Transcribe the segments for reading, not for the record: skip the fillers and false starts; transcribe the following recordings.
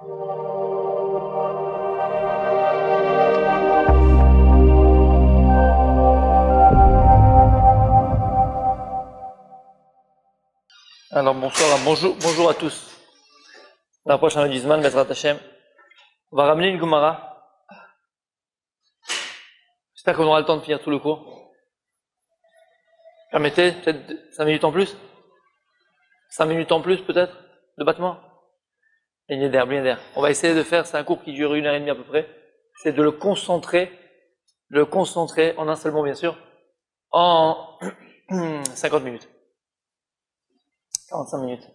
Alors bonjour à tous. On approche un du Zman, Bezrat Hashem. On va ramener une Gemara. J'espère qu'on aura le temps de finir tout le cours. Permettez, peut-être 5 minutes en plus 5 minutes en plus peut-être de battement. Bien d'air. On va essayer de faire, c'est un cours qui dure 1h30 à peu près. C'est de le concentrer en un seul mot bien sûr, en 50 minutes. 45 minutes.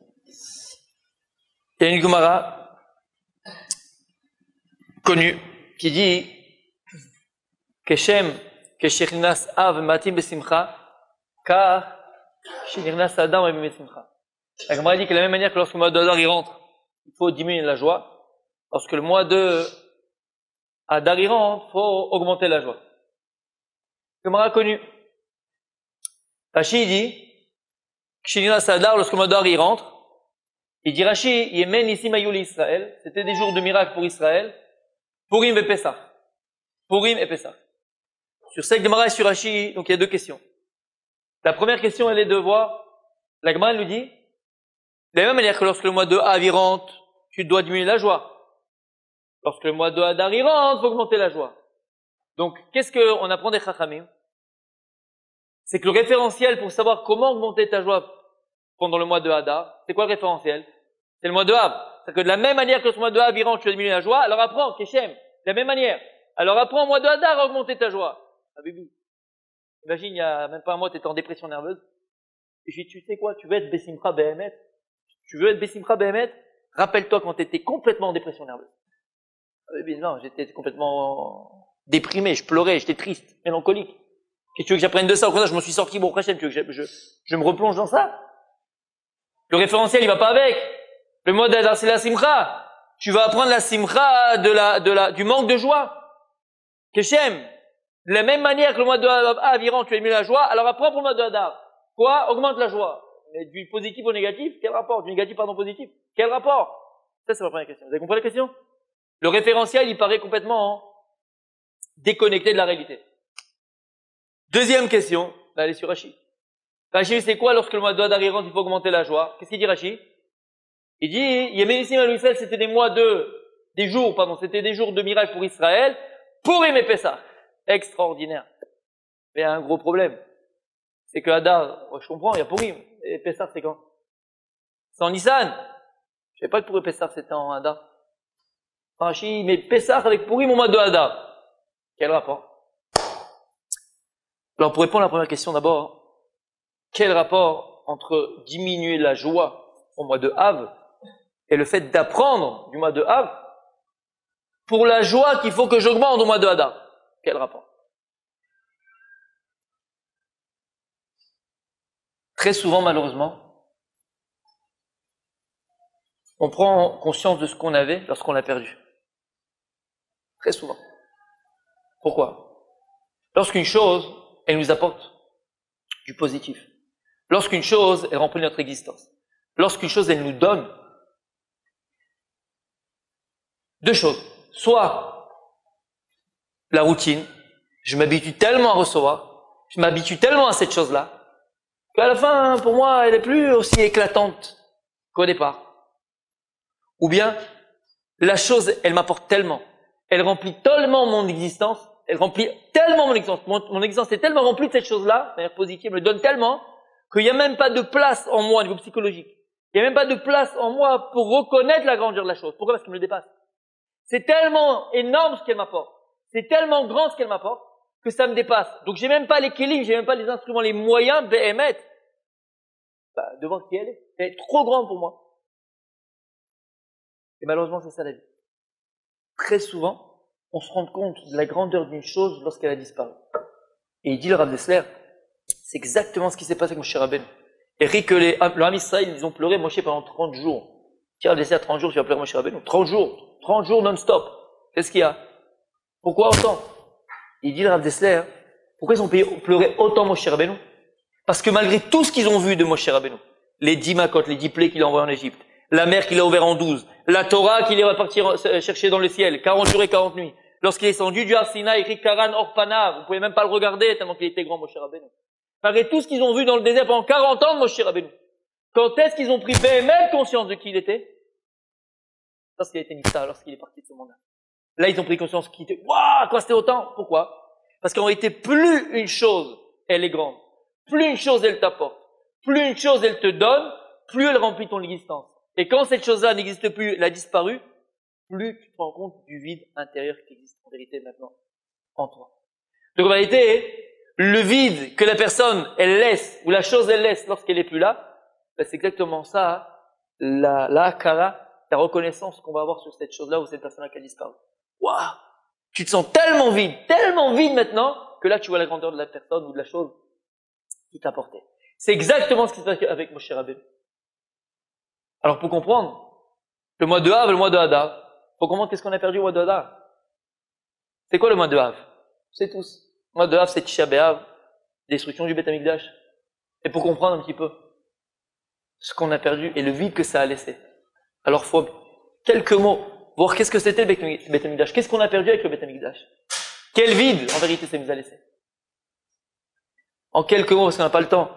Il y a une Gemara connue qui dit Keshem, Keshirnas Av Matim Besimcha, car Shirnas Adam et Besimcha. La Gemara dit que de la même manière que lorsque le mois d'Adar il rentre, il faut diminuer la joie. Lorsque le mois de Adar il rentre, il faut augmenter la joie. Gemara connue. Rashi dit Kshirnas Adar, lorsque le mois d'Adar il rentre, il dit Rashi, Yemen ici Mayouli Israël, c'était des jours de miracle pour Israël, Purim et Pessah. Purim et Pessah. Sur cette Gemara et sur Rashi, donc il y a deux questions. La première question, elle est de voir, la Gemara nous dit, de la même manière que lorsque le mois de Av il rentre, tu dois diminuer la joie. Lorsque le mois de Adar il rentre, il faut augmenter la joie. Donc, qu'est-ce qu'on apprend des Chachamim? C'est que le référentiel pour savoir comment augmenter ta joie pendant le mois de Hadar, c'est quoi le référentiel? C'est le mois de Av. C'est-à-dire que de la même manière que ce mois de Av il rentre, tu dois diminuer la joie, alors apprends, Keshem, de la même manière. Alors apprends au mois de Hadar à augmenter ta joie. Ah, bébé. Imagine, il y a même pas un mois, tu étais en dépression nerveuse. Et je dis, tu sais quoi, tu veux être Bessimcha Behemet? Tu veux être Bessimcha Behemet? Rappelle-toi quand tu étais complètement en dépression nerveuse. Ah, bébé, non, j'étais complètement déprimé, je pleurais, j'étais triste, mélancolique. Et tu veux que j'apprenne de ça? Au contraire, je m'en suis sorti, bon, prochaine, tu veux que je me replonge dans ça? Le référentiel, il va pas avec. Le mot d'Adar, c'est la simcha. Tu vas apprendre la simcha du manque de joie. Keshem. De la même manière que le mois de Aviran, tu as mis la joie, alors apprends pour le mois de Hadar. Quoi? Augmente la joie. Mais du positif au négatif, quel rapport? Du négatif pardon positif, quel rapport? Ça, c'est ma première question. Vous avez compris la question? Le référentiel, il paraît complètement déconnecté de la réalité. Deuxième question, là, elle est sur Rashi. Rashi, c'est quoi lorsque le mois de Hadar rentre, il faut augmenter la joie? Qu'est-ce qu'il dit Rashi? Il dit, Yemenissim à Louisel, c'était des jours de miracle pour Israël, pour aimer Pessah. Extraordinaire. Mais il y a un gros problème. C'est que Hadar, je comprends, il y a Purim. Et Pessah, c'est quand? C'est en Nissan. Je sais pas que pour Pessah, c'était en Hadar. Rashi, mais Pessah avec Purim au mois de Hadar. Quel rapport? Alors, pour répondre à la première question d'abord, quel rapport entre diminuer la joie au mois de Av et le fait d'apprendre du mois de Av pour la joie qu'il faut que j'augmente au mois de Hadar? Quel rapport? Très souvent, malheureusement, on prend conscience de ce qu'on avait lorsqu'on l'a perdu. Très souvent. Pourquoi? Lorsqu'une chose, elle nous apporte du positif. Lorsqu'une chose, elle remplit notre existence. Lorsqu'une chose, elle nous donne deux choses. Soit la routine, je m'habitue tellement à recevoir, je m'habitue tellement à cette chose-là, qu'à la fin, pour moi, elle est plus aussi éclatante qu'au départ. Ou bien, la chose, elle m'apporte tellement, elle remplit tellement mon existence, elle remplit tellement mon existence, mon existence est tellement remplie de cette chose-là, de manière positive, elle me donne tellement, qu'il n'y a même pas de place en moi au niveau psychologique. Il n'y a même pas de place en moi pour reconnaître la grandeur de la chose. Pourquoi? Parce qu'elle me le dépasse. C'est tellement énorme ce qu'elle m'apporte. C'est tellement grand ce qu'elle m'apporte que ça me dépasse. Donc j'ai même pas les kelim, j'ai même pas les instruments, les moyens de voir qui elle est. Elle est trop grande pour moi. Et malheureusement, c'est ça la vie. Très souvent, on se rend compte de la grandeur d'une chose lorsqu'elle a disparu. Et il dit le Rav Dessler, c'est exactement ce qui s'est passé avec Moshe Rabbeinu. Et le Ham Israël, ils ont pleuré Moshe pendant 30 jours. Tiens, laissez à 30 jours, tu vas pleurer Moshe Rabbeinu. 30 jours non-stop. Qu'est-ce qu'il y a? Pourquoi autant? Il dit le Rav Dessler, pourquoi ils ont pleuré autant Moshe Rabbeinu? Parce que malgré tout ce qu'ils ont vu de Moshe Rabbeinu, les 10 macotes, les 10 plaies qu'il a envoyées en Égypte, la mer qu'il a ouverte en 12, La Torah qu'il va partir chercher dans le ciel, 40 jours et 40 nuits. Lorsqu'il est descendu du Har Sinaï, écrit Karan Orpana, vous pouvez même pas le regarder tellement qu'il était grand, Moshe Rabbeinu. Malgré tout ce qu'ils ont vu dans le désert pendant 40 ans de Moshe Rabbeinu. Quand est-ce qu'ils ont pris même conscience de qui il était? Lorsqu'il a été Nifta, lorsqu'il est parti de ce monde-là. Là, ils ont pris conscience qu'il était, waouh, quoi c'était autant? Pourquoi? Parce qu'en réalité, plus une chose, elle est grande, plus une chose, elle t'apporte, plus une chose, elle te donne, plus elle remplit ton existence. Et quand cette chose-là n'existe plus, elle a disparu, plus tu te rends compte du vide intérieur qui existe en vérité maintenant en toi. Donc en réalité, le vide que la personne, elle laisse, ou la chose, elle laisse lorsqu'elle est plus là, ben c'est exactement ça, la akara, la reconnaissance qu'on va avoir sur cette chose-là ou cette personne-là qui a disparu. Waouh! Tu te sens tellement vide maintenant, que là tu vois la grandeur de la personne ou de la chose qui t'a apporté. C'est exactement ce qui se passe avec Moshe Rabbeinu. Alors pour comprendre, le mois de Av et le mois de Hadar, faut comprendre qu'est-ce qu'on a perdu au mois de Hadar. C'est quoi le mois de Av? C'est tous. Le mois de Av, c'est Tisha B'Av, destruction du Beth Amikdash. Et pour comprendre un petit peu ce qu'on a perdu et le vide que ça a laissé. Alors faut quelques mots, voir qu'est-ce que c'était le Beth Amikdash. Qu'est-ce qu'on a perdu avec le Beth Amikdash? Quel vide, en vérité, ça nous a laissé. En quelques mots, parce qu'on n'a pas le temps.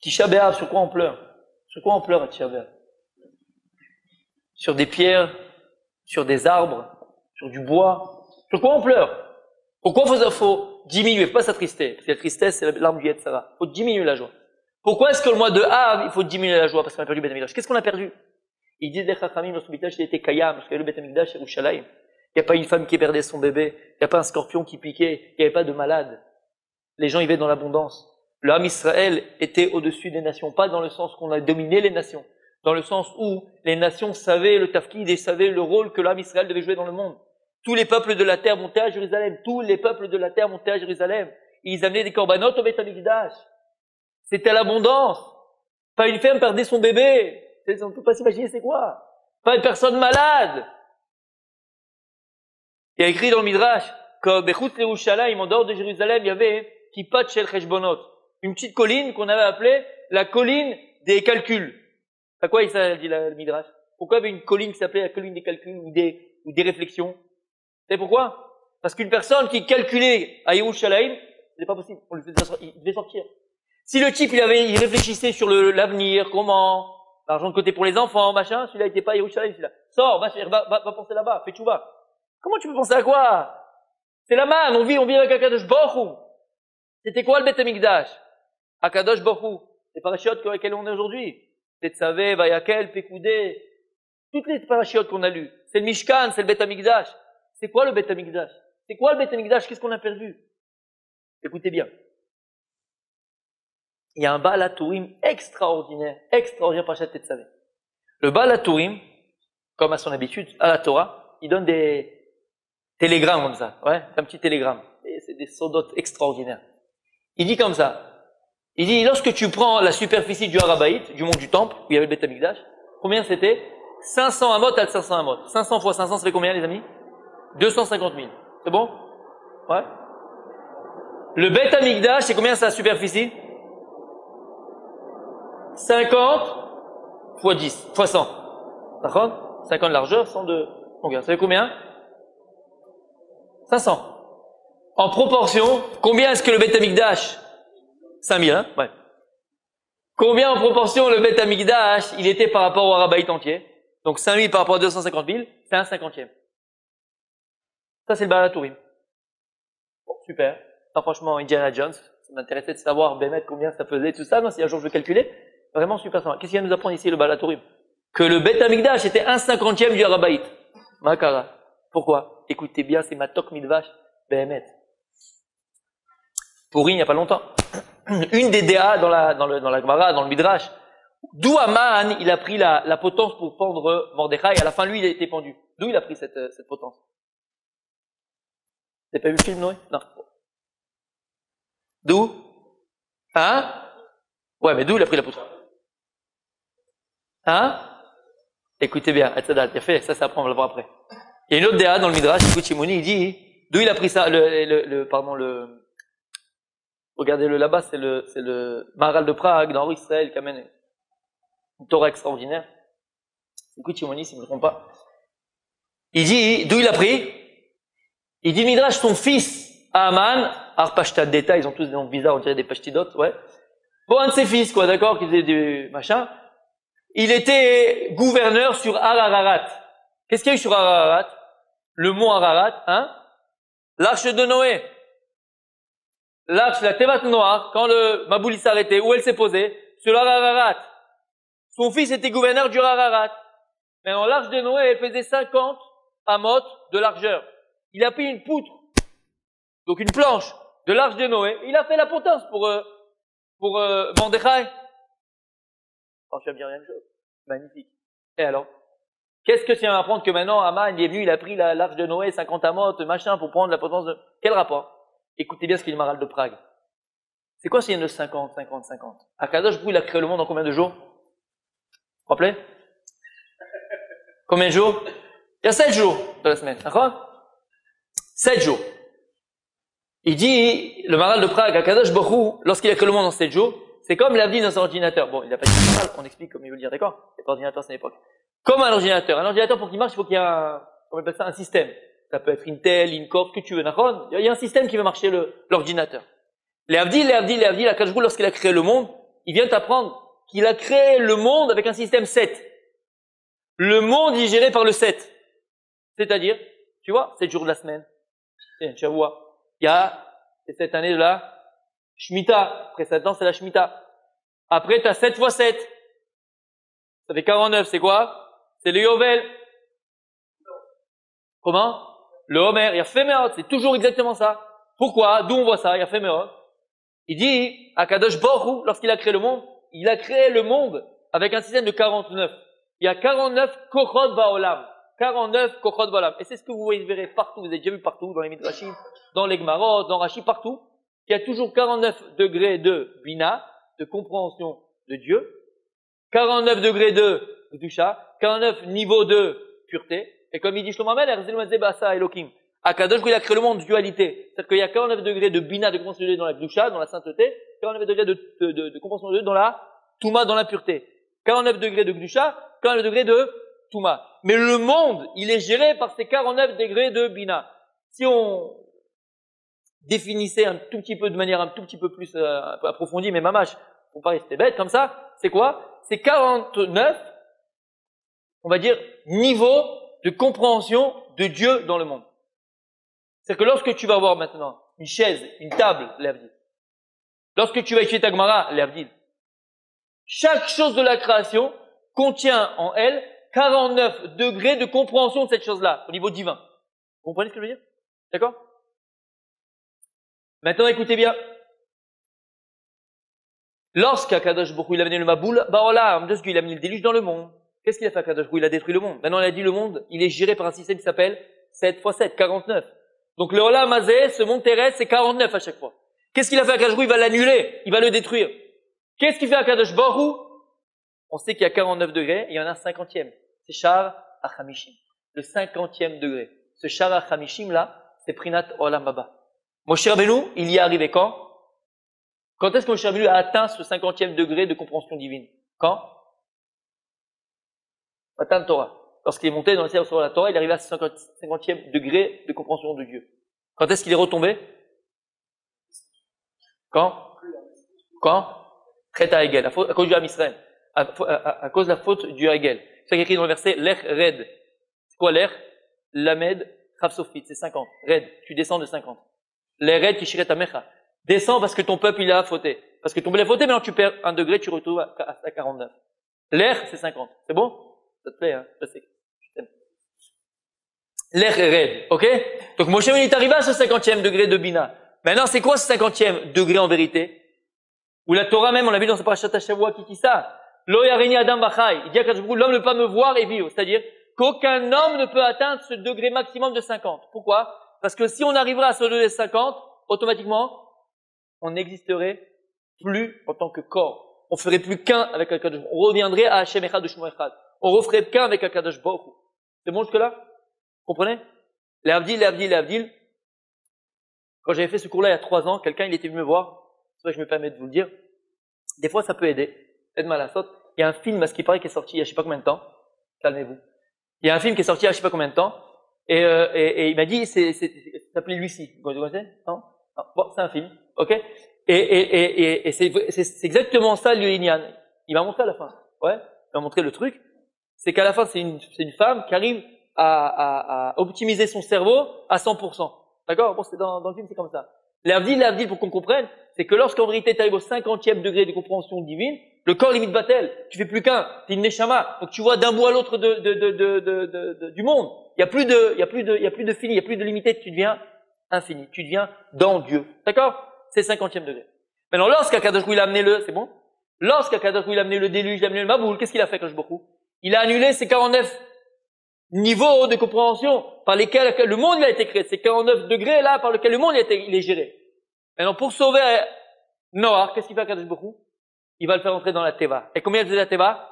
Tisha B'Av, sur quoi on pleure? Sur quoi on pleure à Tisha B'Av? Sur des pierres, sur des arbres, sur du bois. Sur quoi on pleure? Pourquoi faut diminuer, faut pas s'attrister? Parce que la tristesse, c'est l'arme du Yetzara. Faut diminuer la joie. Pourquoi est-ce que le mois de Av, il faut diminuer la joie? Parce qu'on a perdu le Beth Amikdash. Qu'est-ce qu'on a perdu? Ils disent les Chachamim, lorsque le Beth Amikdash était Kayam, parce qu'il y avait le Beth Amikdash, Yerushalayim. Il n'y a pas une femme qui perdait son bébé, il n'y a pas un scorpion qui piquait, il n'y avait pas de malade. Les gens vivaient dans l'abondance. Le Ham Israël était au-dessus des nations, pas dans le sens qu'on a dominé les nations, dans le sens où les nations savaient le tafkid et savaient le rôle que le Ham Israël devait jouer dans le monde. Tous les peuples de la terre montaient à Jérusalem, tous les peuples de la terre montaient à Jérusalem. Ils amenaient des korbanot au Beth Amikdash. C'était l'abondance. Pas une femme perdait son bébé. On ne peut pas s'imaginer c'est quoi. Pas une personne malade. Il y a écrit dans le Midrash que Bechut Yerushalayim, en dehors de Jérusalem, il y avait Kipat Shel Cheshbonot, une petite colline qu'on avait appelée la colline des calculs. À quoi il dit le Midrash? Pourquoi il y avait une colline qui s'appelait la colline des calculs ou des réflexions? Vous savez pourquoi? Parce qu'une personne qui calculait à Yerushalayim, c'est pas possible, il devait sortir. Si le type il réfléchissait sur l'avenir, comment, l'argent de côté pour les enfants, machin, celui-là il était pas à Yerushalayim, celui-là. Sors, va penser là-bas, fais tchouva. Comment tu peux penser à quoi? C'est la manne, on vit avec Akadosh Baruch Hu. C'était quoi le Beth Amikdash? Akadosh Baruch Hu. Les parachiotes avec lesquels on est aujourd'hui. Tetzavé, Vayakel, Pekoudé. Toutes les parachiotes qu'on a lues. C'est le Mishkan, c'est le Beth Amikdash. C'est quoi le Beth Amikdash? C'est quoi le Beth Amikdash? Qu'est-ce qu'on a perdu? Écoutez bien. Il y a un Baal HaTurim extraordinaire Parashat Tetzavé. Le Baal HaTurim, comme à son habitude, à la Torah, il donne des télégrammes comme ça, ouais, un petit télégramme. Et c'est des sodotes extraordinaires. Il dit comme ça. Il dit, lorsque tu prends la superficie du Harabaït, du mont du Temple, où il y avait le Beth Amikdash, combien c'était? 500 amot à 500 amot. 500 fois 500, ça fait combien, les amis? 250 000. C'est bon? Ouais. Le Beth Amikdash, c'est combien sa superficie? 50 fois 10, fois 100. D'accord? 50 de largeur, 100 de longueur. Ça fait combien? 500. En proportion, combien est-ce que le Beth Amikdash? 5000, hein? Ouais. Combien en proportion le Beth Amikdash, il était par rapport au Harabaït entier? Donc 5000 par rapport à 250 000, c'est un cinquantième. Ça, c'est le Baal HaTurim. Bon, super. Enfin, franchement, Indiana Jones, ça m'intéressait de savoir, Bémet, combien ça faisait, tout ça. Non, si un jour je veux calculer, vraiment super sympa. Qu'est-ce qu'il va nous apprendre ici, le Baal HaTurim? Que le Beth Amikdash était un cinquantième du Harabaït. Makara. Pourquoi? Écoutez bien, c'est ma tok midvash, Bémet. Pourri, il n'y a pas longtemps. Une des DA dans la Gemara, dans le Midrash, d'où Aman, il a pris la potence pour pendre Mordechai, et à la fin, lui, il a été pendu. D'où il a pris cette potence? Vous n'avez pas vu le film, Noé? Non. D'où? Hein? Ouais, mais d'où il a pris la potence? Hein? Écoutez bien, il a fait, ça après, on va le voir après. Il y a une autre DA dans le Midrash, écoute Shimoni, il dit, d'où il a pris ça, regardez-le là-bas, c'est le Maharal de Prague, dans Israël, qui amène une Torah extraordinaire. Écoute, Shimoni, si je ne me trompe pas. Il dit, d'où il a pris? Il dit, Midrash, son fils, Aman, Arpashtat d'État, ils ont tous des noms bizarres, on dirait des pashtidotes, ouais. Bon, un de ses fils, quoi, d'accord, qui faisait du machin. Il était gouverneur sur Ararat. Qu'est-ce qu'il y a eu sur Ararat? Le mont Ararat, hein? L'arche de Noé. L'arche, la Tevat Noire, quand le Mabouli s'arrêtait, où elle s'est posée? Sur Ararat. Son fils était gouverneur du Ararat. Maintenant, l'arche de Noé, elle faisait 50 amot de largeur. Il a pris une poutre, donc une planche de l'arche de Noé. Il a fait la potence pour Mordechai. Oh, tu vas me dire la même chose. Magnifique. Et alors? Qu'est-ce que tu viens d'apprendre que maintenant, Aman, il est venu, il a pris l'arche de Noé, 50 amot, machin, pour prendre la potence de... Quel rapport? Écoutez bien ce qu'il dit le Maharal de Prague. C'est quoi s'il y a de 50? Akadosh Baruch Hu, il a créé le monde en combien de jours? Vous vous rappelez? Combien de jours? Il y a 7 jours de la semaine. D'accord? 7 jours. Il dit, le Maharal de Prague, Akadosh Baruch Hu, lorsqu'il a créé le monde en 7 jours, c'est comme il a dit dans son ordinateur. Bon, il n'a pas dit mal, on explique comme il veut le dire, d'accord? Cet ordinateur, c'est l'époque. Comme un ordinateur. Un ordinateur, pour qu'il marche, il faut qu'il y ait on appelle ça un système. Ça peut être Intel, Incorp, ce que tu veux, d'accord? Il y a un système qui va marcher l'ordinateur. Akadosh Baruch Hu, lorsqu'il a créé le monde, il vient t'apprendre qu'il a créé le monde avec un système 7. Le monde est géré par le 7. C'est-à-dire, tu vois, 7 jours de la semaine. Tu vois, il y a cette année de la Shemitah. Après 7 ans, c'est la Shemitah. Après, tu as 7 fois 7. Ça fait 49, c'est quoi? C'est le Yovel. Comment? Le Homer. Il y a Femeot, c'est toujours exactement ça. Pourquoi? D'où on voit ça? Il y a Femeot. Il dit, Akadosh Baruch Hu, lorsqu'il a créé le monde, il a créé le monde avec un système de 49. Il y a 49 Kochot Ba'olam. 49 Kochot Ba'olam. Et c'est ce que vous verrez partout. Vous avez déjà vu partout, dans les Midrashim, dans les Gemarot, dans Rashi, partout. Il y a toujours 49 degrés de Bina, de compréhension de Dieu. 49 degrés de Kedusha. 49 niveaux de pureté. Et comme il dit Shlomo Amelech, Basa Elohim. Akadosh Baruch Hu, il a créé le monde de dualité. C'est-à-dire qu'il y a 49 degrés de Bina, de compréhension de Dieu dans la Kedusha, dans la sainteté. 49 degrés de compréhension de Dieu dans la Touma, dans la pureté. 49 degrés de Kedusha, 49 degrés de Touma. Mais le monde, il est géré par ces 49 degrés de Bina. Si on définissait un tout petit peu de manière un tout petit peu plus approfondie, mais mamache, pour pas rester bête comme ça, c'est quoi? C'est 49, on va dire, niveaux de compréhension de Dieu dans le monde. C'est que lorsque tu vas voir maintenant une chaise, une table, l'Avdil. Lorsque tu vas étudier ta Gemara, l'Avdil. Chaque chose de la création contient en elle 49 degrés de compréhension de cette chose-là, au niveau divin. Vous comprenez ce que je veux dire? D'accord? Maintenant, écoutez bien. Lorsqu'Akadosh Baruch Hu, il a amené le Maboul, il a amené le déluge dans le monde. Qu'est-ce qu'il a fait Akadosh Baruch Hu? Il a détruit le monde. Maintenant, il a dit le monde, il est géré par un système qui s'appelle 7 x 7, 49. Donc le Olam Hazeh, ce monde terrestre, c'est 49 à chaque fois. Qu'est-ce qu'il a fait Akadosh Baruch Hu? Il va l'annuler, il va le détruire. Qu'est-ce qu'il fait Akadosh Baruch Hu? On sait qu'il y a 49 degrés, et il y en a un 50e. C'est Shar HaChamishim. Le 50e degré. Ce Shar HaChamishim là, c'est Prinat Olam Haba. Moshe Rabbeinu, il y est arrivé quand? Quand est-ce que Moshe Rabbeinu a atteint ce 50e degré de compréhension divine? Quand? Matan Torah. Lorsqu'il est monté dans le ciel sur la Torah, il est arrivé à ce 50e degré de compréhension de Dieu. Quand est-ce qu'il est retombé? Quand? Chet HaEgel, à cause du Ham Israël. À cause de la faute du Hegel. C'est ça qui est écrit dans le verset, l'Ech Red. C'est quoi l'Ech? Lamed Chav Sofit, c'est 50. Red, tu descends de 50. L'Ech Red qui shiret Amecha. Descends parce que ton peuple il a fauté. Parce que ton peuple a fauté, maintenant tu perds un degré, tu retrouves à 49. L'Ech, c'est 50. C'est bon? Ça te plaît, hein? Je sais. Je t'aime. L'Ech Red, ok? Donc Moshe il est arrivé à ce 50e degré de Bina. Maintenant, c'est quoi ce 50e degré en vérité? Où la Torah même, on l'a vu dans sa parashat Shavua qui dit ça. Lo yarini adam bachai. Il dit à l'homme ne peut pas me voir et vivre. C'est-à-dire qu'aucun homme ne peut atteindre ce degré maximum de 50. Pourquoi? Parce que si on arriverait à ce degré de 50, automatiquement, on n'existerait plus en tant que corps. On ferait plus qu'un avec Akadosh Baruch Hu. On reviendrait à Hashem Echad de Shmo Echad. On referait qu'un avec Akadosh Baruch Hu. C'est bon jusque-là? Vous comprenez? Les Avdil. Quand j'avais fait ce cours-là il y a 3 ans, quelqu'un il était venu me voir. C'est vrai que je me permets de vous le dire. Des fois, ça peut aider. Aide-moi à la saute. Il y a un film, à ce qui paraît, qui est sorti il y a je sais pas combien de temps. calmez-vous. Il y a un film qui est sorti il y a je sais pas combien de temps, et il m'a dit, ça s'appelait Lucie. Vous connaissez? Non? Non. Bon, c'est un film, ok? Et c'est exactement ça, Lian. Il m'a montré à la fin. Ouais, il m'a montré le truc. C'est qu'à la fin, c'est une femme qui arrive à optimiser son cerveau à 100%. D'accord? Bon, c'est dans le film, c'est comme ça. L'avdil, pour qu'on comprenne, c'est que lorsqu'en vérité, tu arrives au 50e degré de compréhension divine, le corps limite battel. Tu fais plus qu'un. T'es une neshama. Donc tu vois d'un bout à l'autre du monde. Il y a plus de fini, il y a plus de limité. Tu deviens infini. Tu deviens dans Dieu. D'accord? C'est 50e degré. Maintenant, lorsqu'Akadosh Hu il a amené c'est bon? Lorsqu'Akadosh Hu il a amené le déluge, il a amené le Maboul, qu'est-ce qu'il a fait, Akadosh Baruch Hu? Il a annulé ces 49 niveaux de compréhension par lesquels le monde il a été créé. Ces 49 degrés là par lesquels le monde il est géré. Maintenant, pour sauver Noah, qu'est-ce qu'il fait Akadosh Baruch Hu? Il va le faire entrer dans la Teva. Et combien il faisait la Teva?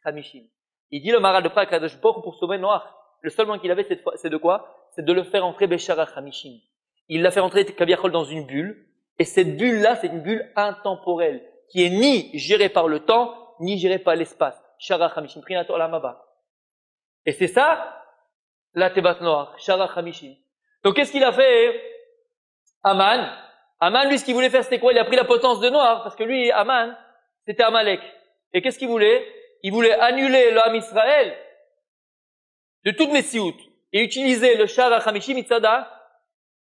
Hamishim. Il dit le Maral de Prague Akadosh Baruch Hu pour sauver Noah. Le seul moyen qu'il avait, c'est de quoi? C'est de le faire entrer Beshara Hamishim. Il l'a fait entrer Kabiachol dans une bulle. Et cette bulle-là, c'est une bulle intemporelle, qui est ni gérée par le temps, ni gérée par l'espace. Shara Hamishim, Prinato Alamaba. Et c'est ça, la Tevat Noah, Shara Hamishim. Donc qu'est-ce qu'il a fait? Aman, lui, ce qu'il voulait faire, c'était quoi? Il a pris la potence de Noah, parce que lui, Aman, c'était Amalek. Et qu'est-ce qu'il voulait? Il voulait annuler l'âme Israël de toute Messiout et utiliser le Shara Hamishim Itzada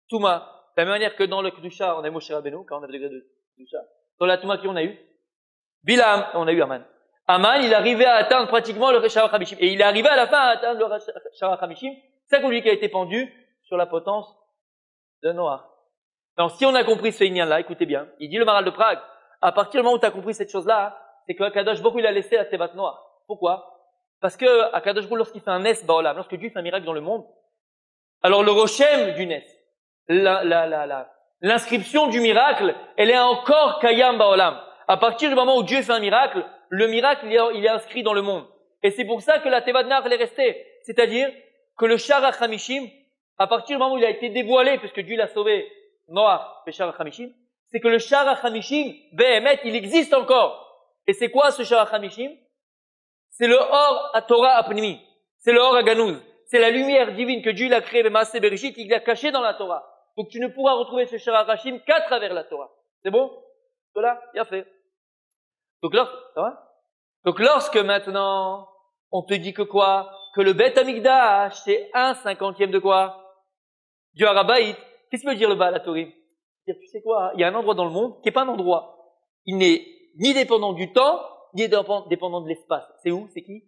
Touma. De la même manière que dans le Kedusha, on a eu Moshe Rabbeinu, quand on a le degré de Kedusha. Dans la Touma, qui on a eu? Bilam, on a eu Aman. Aman, il arrivait à atteindre pratiquement le Shara Hamishim. Et il est arrivé à la fin à atteindre le Shara Hamishim. C'est lui qui a été pendu sur la potence de Noah. Alors, si on a compris ce lien-là, écoutez bien. Il dit le Maral de Prague, à partir du moment où tu as compris cette chose-là, c'est que Akadosh Baruch Hu, il a laissé la Tevat Noah. Pourquoi? Parce que Akadosh Baruch Hu, lorsqu'il fait un Nes Ba'olam, lorsque Dieu fait un miracle dans le monde, alors le Rochem du Nes, l'inscription du miracle, elle est encore Kayam Ba'olam. À partir du moment où Dieu fait un miracle, le miracle, il est inscrit dans le monde. Et c'est pour ça que la Tevat Noah, elle est restée. C'est-à-dire que le Shara Hamishim, à partir du moment où il a été dévoilé, puisque Dieu l'a sauvé, Noah, le Shara Hamishim, c'est que le Shara Hamishim, Behemet, il existe encore. Et c'est quoi ce Shara Hamishim? C'est le Or à Torah Apnimi. C'est le Or à Ganouz. C'est la lumière divine que Dieu il a créée, le Maaseh Bereshit, il l'a caché dans la Torah. Donc tu ne pourras retrouver ce Shara Hamishim qu'à travers la Torah. C'est bon? Voilà, bien fait. Donc lorsque maintenant, on te dit que quoi? Que le Beth Amikdash, c'est 1/50 de quoi? Du Harabaït. Qu'est-ce que veut dire le Baal HaTurim? Tu sais quoi? Il y a un endroit dans le monde qui n'est pas un endroit. Il n'est ni dépendant du temps, ni dépendant de l'espace. C'est où? C'est qui?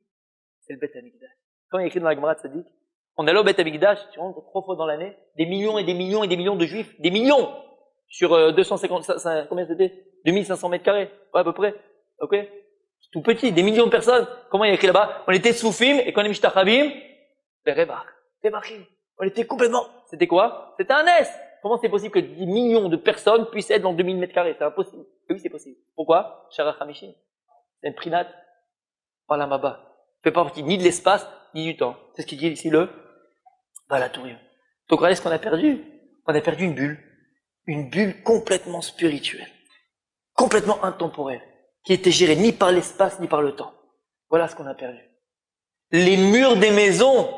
C'est le Beth Amikdash. Quand il y a écrit dans la Gemara Tzadik, on allait au Beth Amikdash, tu rentres 3 fois dans l'année, des millions et des millions et des millions de juifs, des millions! Sur 250, combien c'était? 2500 mètres carrés. Ouais, à peu près. Ok? Tout petit, des millions de personnes. Comment il y a écrit là-bas? On était soufim, et quand on est mishtachavim, Rebachim. On était complètement, c'était quoi? C'était un S. Comment c'est possible que des millions de personnes puissent être dans 2000 mètres carrés? C'est impossible. Et oui, c'est possible. Pourquoi? Shara Hamishim. C'est un prinat. Olamaba. Il fait pas partie ni de l'espace, ni du temps. C'est ce qu'il dit ici le Baal HaTurim. Donc, regardez ce qu'on a perdu. On a perdu une bulle. Une bulle complètement spirituelle. Complètement intemporelle. Qui était gérée ni par l'espace, ni par le temps. Voilà ce qu'on a perdu. Les murs des maisons,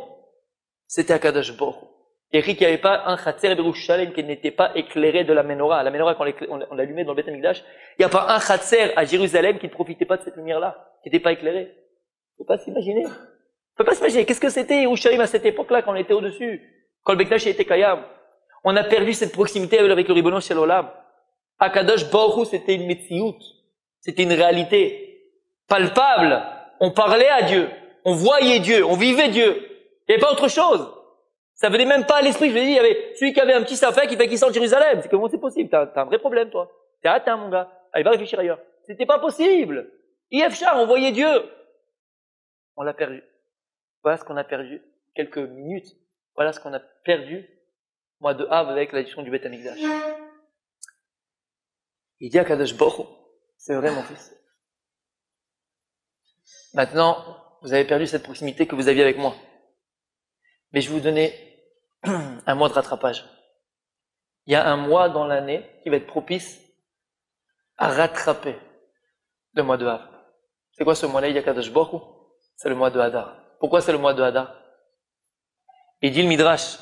c'était Akadosh Baruch Hu. Il écrit qu'il n'y avait pas un Chatzer Berushalem qui n'était pas éclairé de la menorah. La menorah, quand on l'allumait dans le Beth Amikdash, il n'y a pas un Chatzer à Jérusalem qui ne profitait pas de cette lumière-là, qui n'était pas éclairé. On ne peut pas s'imaginer. On ne peut pas s'imaginer. Qu'est-ce que c'était Yerushalayim à cette époque-là, quand on était au-dessus? Quand le Bekdash était Kayam. On a perdu cette proximité avec le Ribono Shel Olam. Akadosh Baruch Hu, c'était une Metsiout. C'était une réalité palpable. On parlait à Dieu. On voyait Dieu. On vivait Dieu. Il n'y avait pas autre chose. Ça venait même pas à l'esprit. Je vous ai dit, il y avait celui qui avait un petit safek qui fait qu'il sort de Jérusalem. C'est comment c'est possible? T'as un vrai problème, toi. T'es atteint, mon gars. Allez, va réfléchir ailleurs. C'était pas possible. Yefchar, on voyait Dieu. On l'a perdu. Voilà ce qu'on a perdu. Quelques minutes. Voilà ce qu'on a perdu, mois de Av, avec l'addition du Beth Amikdash. Il dit à Kadosh Baruch Hu, c'est vrai, mon fils. Maintenant, vous avez perdu cette proximité que vous aviez avec moi. Mais je vais vous donner un mois de rattrapage. Il y a un mois dans l'année qui va être propice à rattraper le mois de Av. C'est quoi ce mois-là? Il y a Kadosh Baruch Hu. C'est le mois de Hadar. Pourquoi c'est le mois de Hadar? Il dit le Midrash.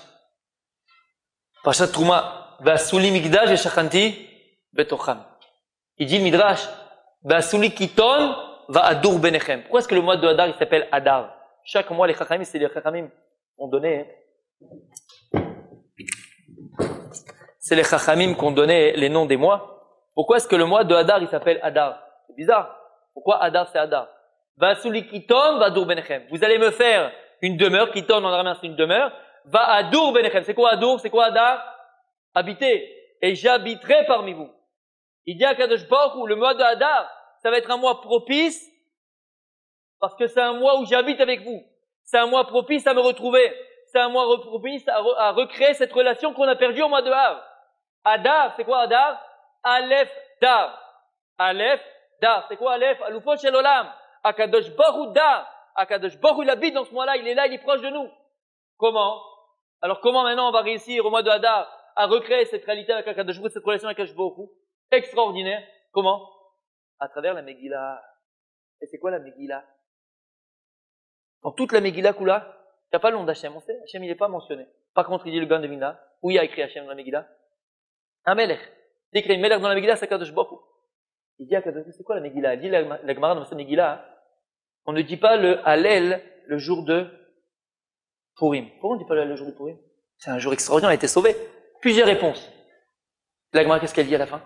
Parashat Trouma. V'asuli migdash v'shachanti betocham. Il dit le Midrash. V'asuli kiton va'adur benechem. Pourquoi est-ce que le mois de Hadar il s'appelle Hadar? Chaque mois, les Chachamim, c'est les Chachamim ont donné. C'est les Chachamim qui ont donné les noms des mois. Pourquoi est-ce que le mois de Hadar il s'appelle Hadar? C'est bizarre. Pourquoi Hadar c'est Hadar? V'asuli kiton va'adur benechem. Vous allez me faire une demeure. Kiton en araméen c'est une demeure. Va'adur benechem. C'est quoi Adur? C'est quoi Hadar? Habiter. Et j'habiterai parmi vous. Il dit à Kadosh Baruch Hu, le mois de Hadar, ça va être un mois propice, parce que c'est un mois où j'habite avec vous. C'est un mois propice à me retrouver. C'est un mois propice à recréer cette relation qu'on a perdue au mois de Hadar. Hadar, c'est quoi Hadar? Aleph Dar. Aleph Dar. C'est quoi Aleph? Alufot Shel Olam. Akadosh Baruch Hu Dar. Akadosh Baruch Hu, il habite dans ce mois-là, il est là, il est proche de nous. Comment? Alors comment maintenant on va réussir au mois de Hadar à recréer cette réalité avec Akadosh Baruch Hu, cette relation avec Akadosh Baruch Hu? Extraordinaire. Comment? À travers la Megillah. Et c'est quoi la Megillah? Dans toute la Megillah Kula, il n'y a pas le nom d'Hachem, on sait, Hachem il n'est pas mentionné. Par contre, il dit le Gan de Mina, où il y a écrit Hachem dans la Megillah? Un Melech. Il écrit un Melech dans la Megillah, c'est Akadosh Baruch Hu. Il dit Akadosh Baruch Hu, c'est quoi la Megillah? Il dit la Gemara dans cette Megillah, on ne dit pas le Hallel le jour de Purim. Pourquoi on ne dit pas le Hallel le jour de Purim? C'est un jour extraordinaire, on a été sauvé. Plusieurs réponses. La Gemara, qu'est-ce qu'elle dit à la fin?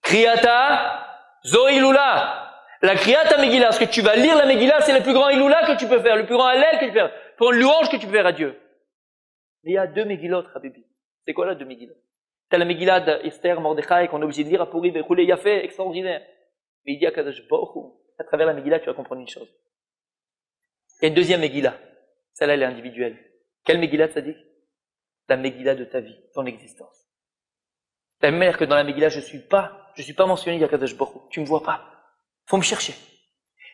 Kriyata Zoilula. La Kriyata Megillah, parce que tu vas lire la Megillah, c'est le plus grand Ilula que tu peux faire, le plus grand Hallel que tu peux faire, le plus grand louange que tu peux faire à Dieu. Mais il y a deux Megillot, Habibi. C'est quoi là deux Megillot? T'as la Megillah d'Esther, Mordechai, qu'on est obligé de lire à Purim, et il y a fait, extraordinaire. Mais il dit à Kadosh Baruch Hu, à travers la Megillah, tu vas comprendre une chose. Il y a une deuxième Megillah. Celle-là, elle est individuelle. Quelle Megillah, ça dit? La Megillah de ta vie, ton existence. La même manière que dans la Megillah, je suis pas mentionné, il y a Kadosh Baruch Hu. Tu me vois pas. Faut me chercher.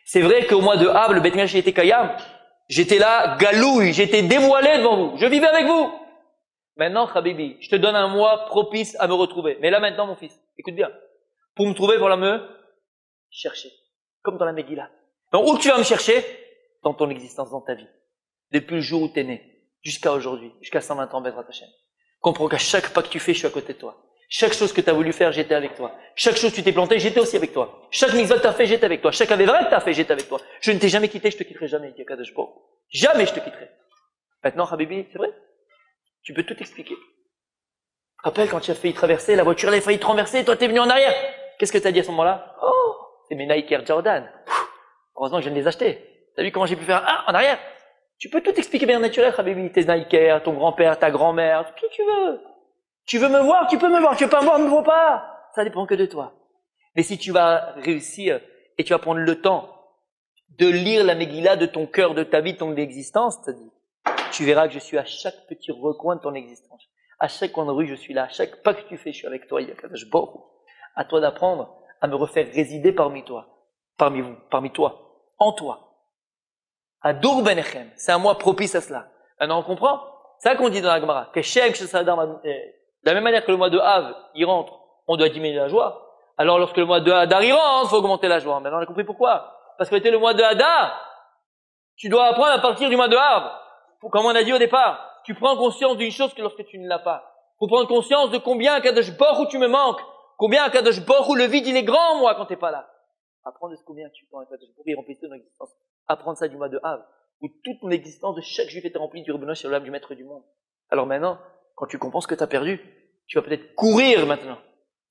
C'est vrai qu'au mois de Av, le Beth Mikdash était Kayam. J'étais là, galouille, j'étais dévoilé devant vous. Je vivais avec vous. Maintenant, Habibi, je te donne un mois propice à me retrouver. Mais là maintenant, mon fils, écoute bien. Pour me trouver, voilà me chercher. Comme dans la Megillah. Donc, où tu vas me chercher? Dans ton existence, dans ta vie. Depuis le jour où tu es né, jusqu'à aujourd'hui, jusqu'à 120 ans, Bezrat Hashem. Comprends qu'à chaque pas que tu fais, je suis à côté de toi. Chaque chose que tu as voulu faire, j'étais avec toi. Chaque chose que tu t'es planté, j'étais aussi avec toi. Chaque mitzvah que tu as fait, j'étais avec toi. Chaque avera que tu as fait, j'étais avec toi. Je ne t'ai jamais quitté, je te quitterai jamais. Jamais je te quitterai. Maintenant, Habibi, c'est vrai? Tu peux tout expliquer. Rappelle quand tu as failli traverser, la voiture elle a failli te renverser, et toi t'es venu en arrière. Qu'est-ce que tu as dit à ce moment-là? Oh, c'est mes Nike Air Jordan. Heureusement que je viens de les acheter. T'as vu comment j'ai pu faire en arrière? Tu peux tout expliquer bien naturel, Habibi. Tes Nike Air, ton grand-père, ta grand-mère, qui tu veux. Tu veux me voir, tu peux me voir. Tu veux pas me voir, ne me vois pas. Ça dépend que de toi. Mais si tu vas réussir et tu vas prendre le temps de lire la Megillah de ton cœur, de ta vie, de ton existence, c'est-à-dire, tu verras que je suis à chaque petit recoin de ton existence. À chaque coin de rue, je suis là. À chaque pas que tu fais, je suis avec toi. Il y a Kadosh Baruch Hu. À toi d'apprendre à me refaire résider parmi toi, parmi vous, parmi toi, en toi. Adur benechem. C'est un mois propice à cela. Maintenant, on comprend? C'est ça qu'on dit dans la Gemara. Que Shem, de la même manière que le mois de Av, il rentre, on doit diminuer la joie. Alors, lorsque le mois de Hadar, il rentre, il faut augmenter la joie. Maintenant, on a compris pourquoi. Parce que c'était le mois de Hadar. Tu dois apprendre à partir du mois de Av. Comme on a dit au départ, tu prends conscience d'une chose que lorsque tu ne l'as pas. Faut prendre conscience de combien Kadosh Baruch Hu tu me manques. Combien Kadosh Baruch Hu le vide il est grand moi quand t'es pas là. Apprendre de ce combien tu prends Kadosh Baruch Hu remplir ton existence. Apprendre ça du mois de Av, où toute ton existence de chaque juif était remplie du Ribbono Shel Olam, du maître du monde. Alors maintenant, quand tu comprends ce que tu as perdu, tu vas peut-être courir maintenant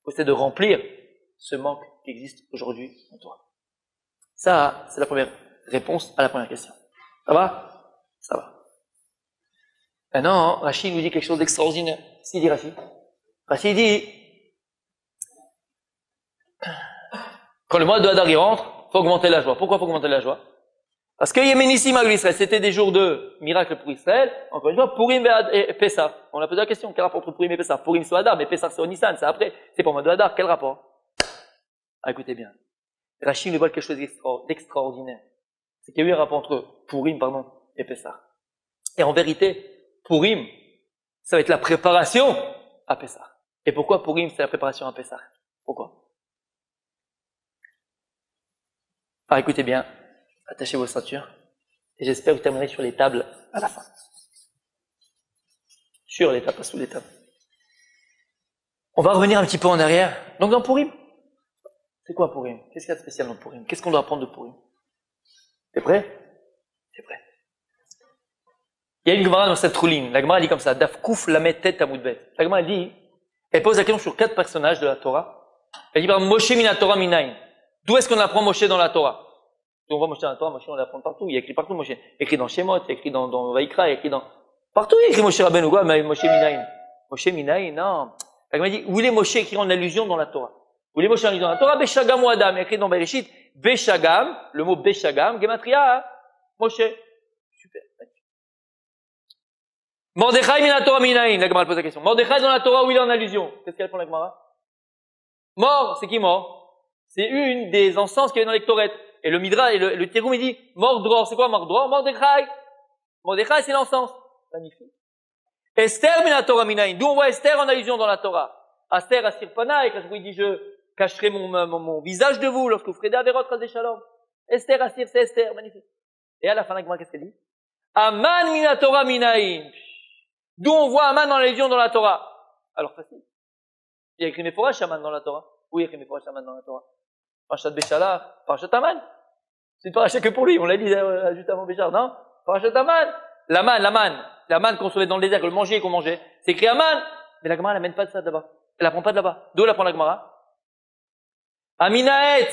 pour essayer de remplir ce manque qui existe aujourd'hui en toi. Ça, c'est la première réponse à la première question. Ça va? Ça va. Maintenant, Rachid nous dit quelque chose d'extraordinaire. Qu'est-ce qu'il dit, Rachid? Rachid dit, quand le mois de Hadar rentre, faut augmenter la joie. Pourquoi faut augmenter la joie? Parce que Yéménissim à Israël, c'était des jours de miracle pour Israël. Encore une fois, Purim et Pessah. On a posé la question, quel rapport entre Purim et Pessah? Purim c'est au Hadar, mais Pessah c'est au Nissan, c'est après. C'est pas le mois de Hadar, quel rapport? Ah, écoutez bien. Rachid nous voit quelque chose d'extraordinaire. C'est qu'il y a eu un rapport entre Purim, et Pessah. Et en vérité, Purim, ça va être la préparation à Pessah. Et pourquoi Purim, c'est la préparation à Pessah? Pourquoi? Ah, écoutez bien. Attachez vos ceintures. Et j'espère que vous terminerez sur les tables à la fin. Sur les tables, pas sous les tables. On va revenir un petit peu en arrière. Donc dans Purim, c'est quoi Purim? Qu'est-ce qu'il y a de spécial dans Purim? Qu'est-ce qu'on doit apprendre de Purim? T'es prêt? T'es prêt? Il y a une Gemara dans cette rouline. La Gemara dit comme ça, Daf Kouf Lamet Tet Tamud Bet. La Gemara dit, elle pose la question sur 4 personnages de la Torah. Elle dit par Moshe Mina Torah Minayin. D'où est-ce qu'on apprend Moshe dans la Torah? On voit Moshe dans la Torah, Moshe on l'apprend partout. Il y a écrit partout Moshe. Il y a écrit dans Shemot, il y a écrit dans Vaikra, il y a écrit dans partout. Il y a écrit Moshe Rabbeinu, quoi, mais Moshe Minayin. Moshe Minayin, non. La Gemara dit, où est Moshe écrit en allusion dans la Torah? Où est Moshe en allusion dans la Torah? Beshagam ou Adam, écrit dans Bereshit. Beshagam, le mot Beshagam, Gematria, hein? Moshe. Super. Mordechai Mina Torah Minayin. La Gemara pose la question. Mordechai dans la Torah, où il est en allusion? Qu'est-ce qu'elle répond la Gemara? Mort, c'est qui mort? C'est une des encens qu'il y avait dans les Ktoret. Et le Midra, et le Teroum, il dit, Mordror, c'est quoi Mordror? Mordechai. Mordechai, c'est l'encens. Magnifique. Esther Mina Torah Minayin. D'où on voit Esther en allusion dans la Torah. Esther Asir Panaï, quand il dit, je cacherai mon visage de vous lorsque vous ferez des averot, ras des shalom. Esther Asir, c'est Esther, magnifique. Et à la fin, la Gemara, qu'est-ce qu'elle dit? Aman Mina Torah Minayin. D'où on voit Aman en allusion dans la Torah. Alors, facile. Il y a écrit Meforash Aman dans la Torah. Où il y a écrit Meforash Aman dans la Torah? Parashat Béchala, Parashat Aman. C'est une parashat que pour lui, on l'a dit juste avant Béchar, non? Parashat Aman. L'aman qu'on se met dans le désert, que le manger et qu'on mangeait. C'est écrit Aman. Mais la Gemara, elle n'amène pas de ça de là-bas. Elle apprend pas de là-bas. D'où elle apprend la Gemara? Aminaet.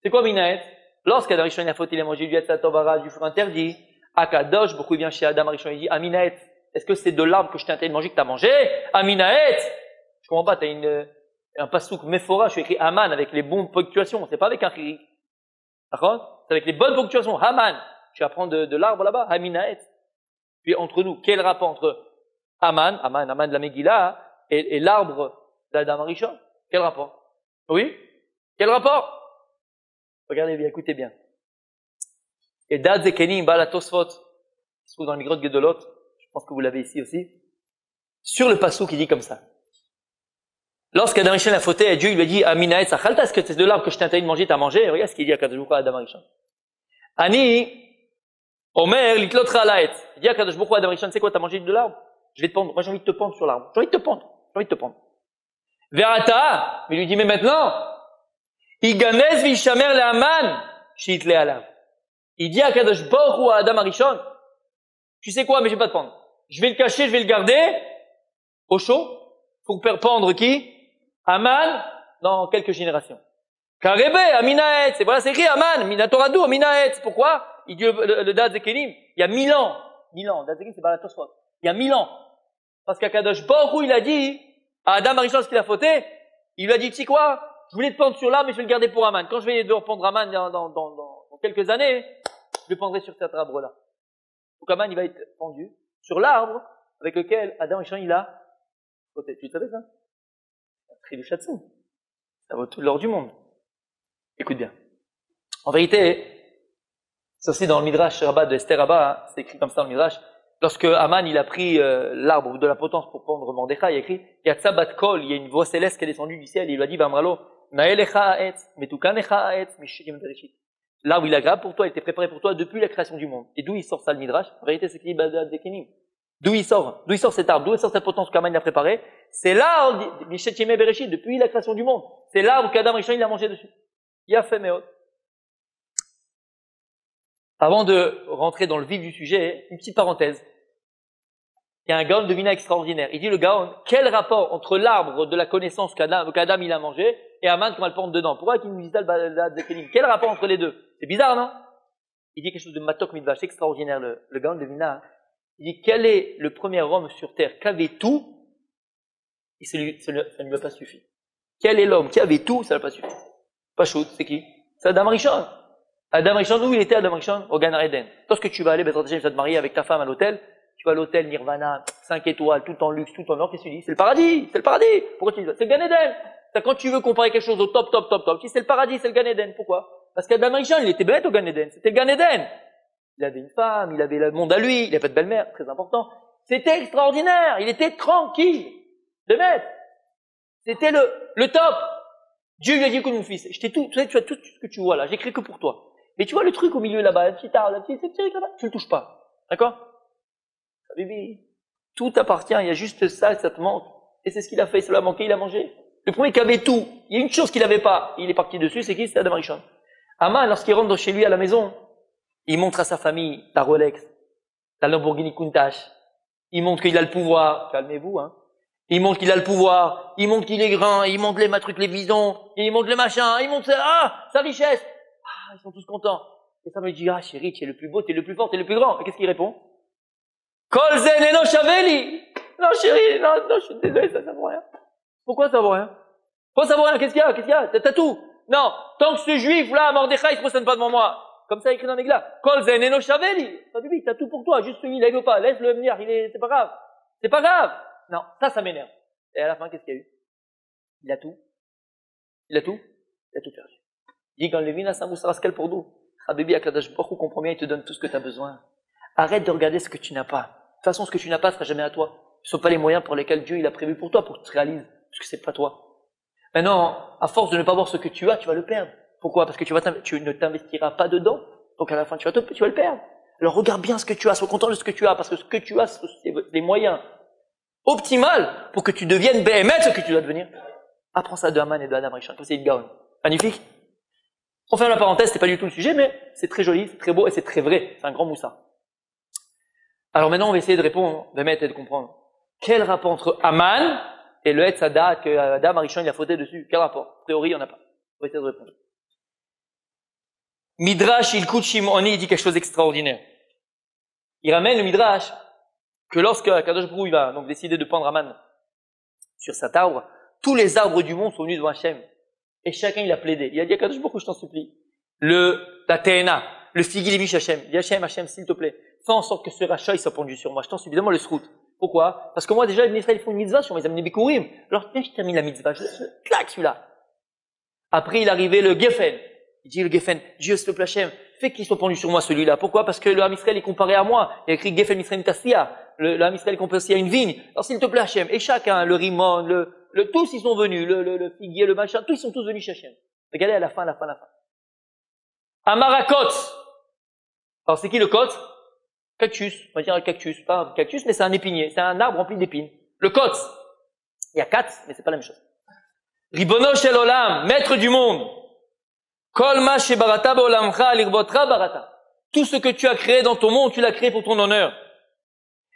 C'est quoi Aminaet? Lorsqu'Adam Rishon a fauté, il a mangé du Yetz Tovara, du fruit interdit. Akadosh, beaucoup vient chez Adam Rishon, il dit Aminaet. Est-ce que c'est de l'arbre que je t'ai interdit de manger que t'as mangé? Aminaet. Je comprends pas, t'as un pasouk méphora, je suis écrit Aman avec les bonnes ponctuations, c'est pas avec un chirik. D'accord? C'est avec les bonnes ponctuations. Haman. Tu apprends de l'arbre là-bas. Aminaet. Puis entre nous, quel rapport entre Aman de la Megillah, et l'arbre d'Adam Rishon? Quel rapport? Oui? Quel rapport? Regardez bien, écoutez bien. Et Dad Zekenim, Bala Tosfot, qui se trouve dans les grottes Gedolot, je pense que vous l'avez ici aussi, sur le pasouk, il dit comme ça. Lorsqu'Adam Rishon a fauté, Dieu lui a dit, Aminaet Sachalta, est-ce que c'est de l'arbre que je t'ai interdit de manger, t'as mangé? Regarde ce qu'il dit à Kadosh Baruch Hu à Adam Rishon. Ani, Omer, Litlot Chalaet. Il dit à Kadosh Baruch Hu à Adam Rishon, c'est quoi, t'as mangé de l'arbre? Je vais te pendre. Moi, j'ai envie de te pendre sur l'arbre. J'ai envie de te pendre. Verata, il lui dit, mais maintenant, Iganez Vishamer le Aman, Shiitle Alav. Il dit à Kadosh Baruch Hu à Adam Rishon, tu sais quoi, mais je vais pas te pendre. Je vais le cacher, je vais le garder au chaud. Pour faire pendre qui? Aman, dans quelques générations. Karebe, Aminaet, c'est écrit Aman, Minatoradou, Aminaet. Pourquoi? Il dit le Dad Zekelim, il y a 1000 ans. 1000 ans, Dad Zekelim, c'est pas la Tosfot. Il y a 1000 ans. Parce qu'Akadosh Baruch Hu, il a dit, à Adam Arishon, ce qu'il a fauté, il lui a dit, tu sais quoi? Je voulais te pendre sur l'arbre, mais je vais le garder pour Aman. Quand je vais devoir pendre Aman dans quelques années, je le pendrai sur cet arbre-là. Donc Aman, il va être pendu sur l'arbre avec lequel Adam Arishon, il a fauté. Tu le savais, ça? Trilouchatsu. Ça vaut tout l'or du monde. Écoute bien. En vérité, c'est aussi dans le Midrash Rabbah de Esther Rabbah, hein, c'est écrit comme ça dans le Midrash. Lorsque Aman, il a pris l'arbre de la potence pour pendre Mordechai, il a écrit Yatsa bat kol, il y a une voix céleste qui est descendue du ciel, et il lui a dit Vamralo, Naelecha ha'etz, metukanecha ha'etz, mishikim bereshit. L'arbre, il est agréable pour toi, il était préparé pour toi depuis la création du monde. Et d'où il sort ça le Midrash? En vérité, c'est écrit Badad Dekenim. D'où il sort cet arbre? D'où il sort cette potence qu'Aman a préparée? C'est l'arbre, Mishikim bereshit, depuis la création du monde. C'est l'arbre qu'Adam Rishon, il a mangé dessus. Yafé meot. Avant de rentrer dans le vif du sujet, une petite parenthèse. Il y a un Gaon de Vina extraordinaire. Il dit le Gaon, quel rapport entre l'arbre de la connaissance qu'Adam il a mangé et Aman qu'on va le pendre dedans? Pourquoi il nous dit ça le Zekelim? Quel rapport entre les deux? C'est bizarre, non? Il dit quelque chose de Matok Midvash, extraordinaire, le Gaon de Vina. Il dit quel est le premier homme sur terre qui avait tout et ça ne lui a pas suffi? Quel est l'homme qui avait tout, ça ne lui a pas suffi? Pachout, c'est qui? C'est Adam Rishon. Adam Rishon, où il était Adam Rishon? Au Gan Eden. Lorsque tu vas aller, tu vas te marier avec ta femme à l'hôtel, tu vas à l'hôtel Nirvana, 5 étoiles, tout en luxe, tout en or, qu'est-ce que tu dis? C'est le paradis, c'est le paradis. Pourquoi tu dis ça? C'est le Gan Eden. C'est quand tu veux comparer quelque chose au top, tu dis c'est le paradis, c'est le Gan Eden. Pourquoi? Parce qu'Adam Rishon, il était bête au Gan Eden. C'était le Gan Eden. Il avait une femme, il avait le monde à lui, il avait pas de belle-mère, très important. C'était extraordinaire. Il était tranquille. De maître. C'était le top. Dieu lui a dit, écoute mon fils, tu as tout ce que tu vois là, j'ai créé que pour toi. Mais tu vois le truc au milieu là-bas, la petite arbre, ce petit truc là-bas, tu le touches pas. D'accord? Bibi, tout t'appartient, il y a juste ça te manque. Et c'est ce qu'il a fait, ça lui a manqué, il a mangé. Le premier qui avait tout, il y a une chose qu'il n'avait pas, il est parti dessus, c'est qui? C'est Adam Rishon. Aman, lorsqu'il rentre chez lui à la maison, il montre à sa famille la Rolex, la Lamborghini Countach. Il montre qu'il a le pouvoir. Calmez-vous, hein. Il montre qu'il a le pouvoir. Il montre qu'il est grand. Il montre les trucs, les visons. Il montre le machin. Il montre sa richesse. Ah, ils sont tous contents. Et ça me dit, ah, chérie, tu es le plus beau, tu es le plus fort, tu es le plus grand. Et qu'est-ce qu'il répond? Kol zen eno shaveli. Non, chérie, non, je suis désolé, ça vaut rien. Pourquoi ça vaut rien? Pourquoi ça vaut rien? Qu'est-ce qu'il y a? T'as tout. Non, tant que ce juif là, Mordechai, il se prosterne pas devant moi. Comme ça écrit dans l'égla. Kol zen eno shaveli. T'as tout pour toi, juste lui, il veut pas. Laisse-le venir, c'est pas grave. C'est pas grave. Non, ça m'énerve. Et à la fin, qu'est-ce qu'il y a eu? Il a tout. Il a tout perdu. Il dit, quand le vina samousaraskel pour nous. Habibi Akadash Baruch Hu comprend bien, il te donne tout ce que tu as besoin. Arrête de regarder ce que tu n'as pas. De toute façon, ce que tu n'as pas sera jamais à toi. Ce ne sont pas les moyens pour lesquels Dieu il a prévu pour toi, pour que tu te réalises, parce que c'est pas toi. Maintenant, à force de ne pas voir ce que tu as, tu vas le perdre. Pourquoi? Parce que tu ne t'investiras pas dedans. Donc à la fin, tu vas le perdre. Alors regarde bien ce que tu as, sois content de ce que tu as, parce que ce que tu as, c'est des moyens optimal pour que tu deviennes Béhémet ce que tu dois devenir. Apprends ça de Haman et de Adam Rishon, comme c'est une Gaon. Magnifique. On ferme la parenthèse, c'est pas du tout le sujet, mais c'est très joli, c'est très beau et c'est très vrai. C'est un grand moussa. Alors maintenant, on va essayer de répondre, Béhémet et de comprendre. Quel rapport entre Haman et le Hetzada que Adam Rishon il a fauté dessus? Quel rapport? A priori, il n'y en a pas. On va essayer de répondre. Midrash Ilkut Shimoni dit quelque chose d'extraordinaire. Il ramène le Midrash que lorsque Kadosh Baruch Hu va donc décider de prendre Haman sur cet arbre, tous les arbres du monde sont venus devant Hachem. Et chacun il a plaidé. Il a dit à Kadosh Baruch Hu, je t'en supplie, la Téhéna, le figuier Mish Hachem. Il dit Hachem, s'il te plaît, fais en sorte que ce rachat il soit pendu sur moi. Je t'en supplie, donne-moi le srout. Pourquoi? Parce que moi déjà, les Israël font une mitzvah sur moi, ils amènent des bikurim. Alors tiens, je termine la mitzvah, je claque celui-là. Après il arrivait le Geffen. Il dit le Geffen, Dieu s'il te plaît Hachem, fais qu'il soit pendu sur moi celui-là. Pourquoi? Parce que le Ham Israël est comparé à moi. Il y a écrit Geffen Mitzrayim Tassia. Le Ham Israël est comparé aussi à une vigne. Alors s'il te plaît Hachem, et chacun, le Rimon, tous ils sont venus, le figuier, le machin, tous ils sont tous venus chez Hachem. Regardez à la fin. Amarakot. Alors c'est qui le kot? Cactus. On va dire un cactus. Pas un cactus, mais c'est un épinier. C'est un arbre rempli d'épines. Le kot. Il y a 4, mais c'est pas la même chose. Ribono shel olam, maître du monde. Kol ma shebarata beolamcha lirbotra barata. Tout ce que tu as créé dans ton monde, tu l'as créé pour ton honneur.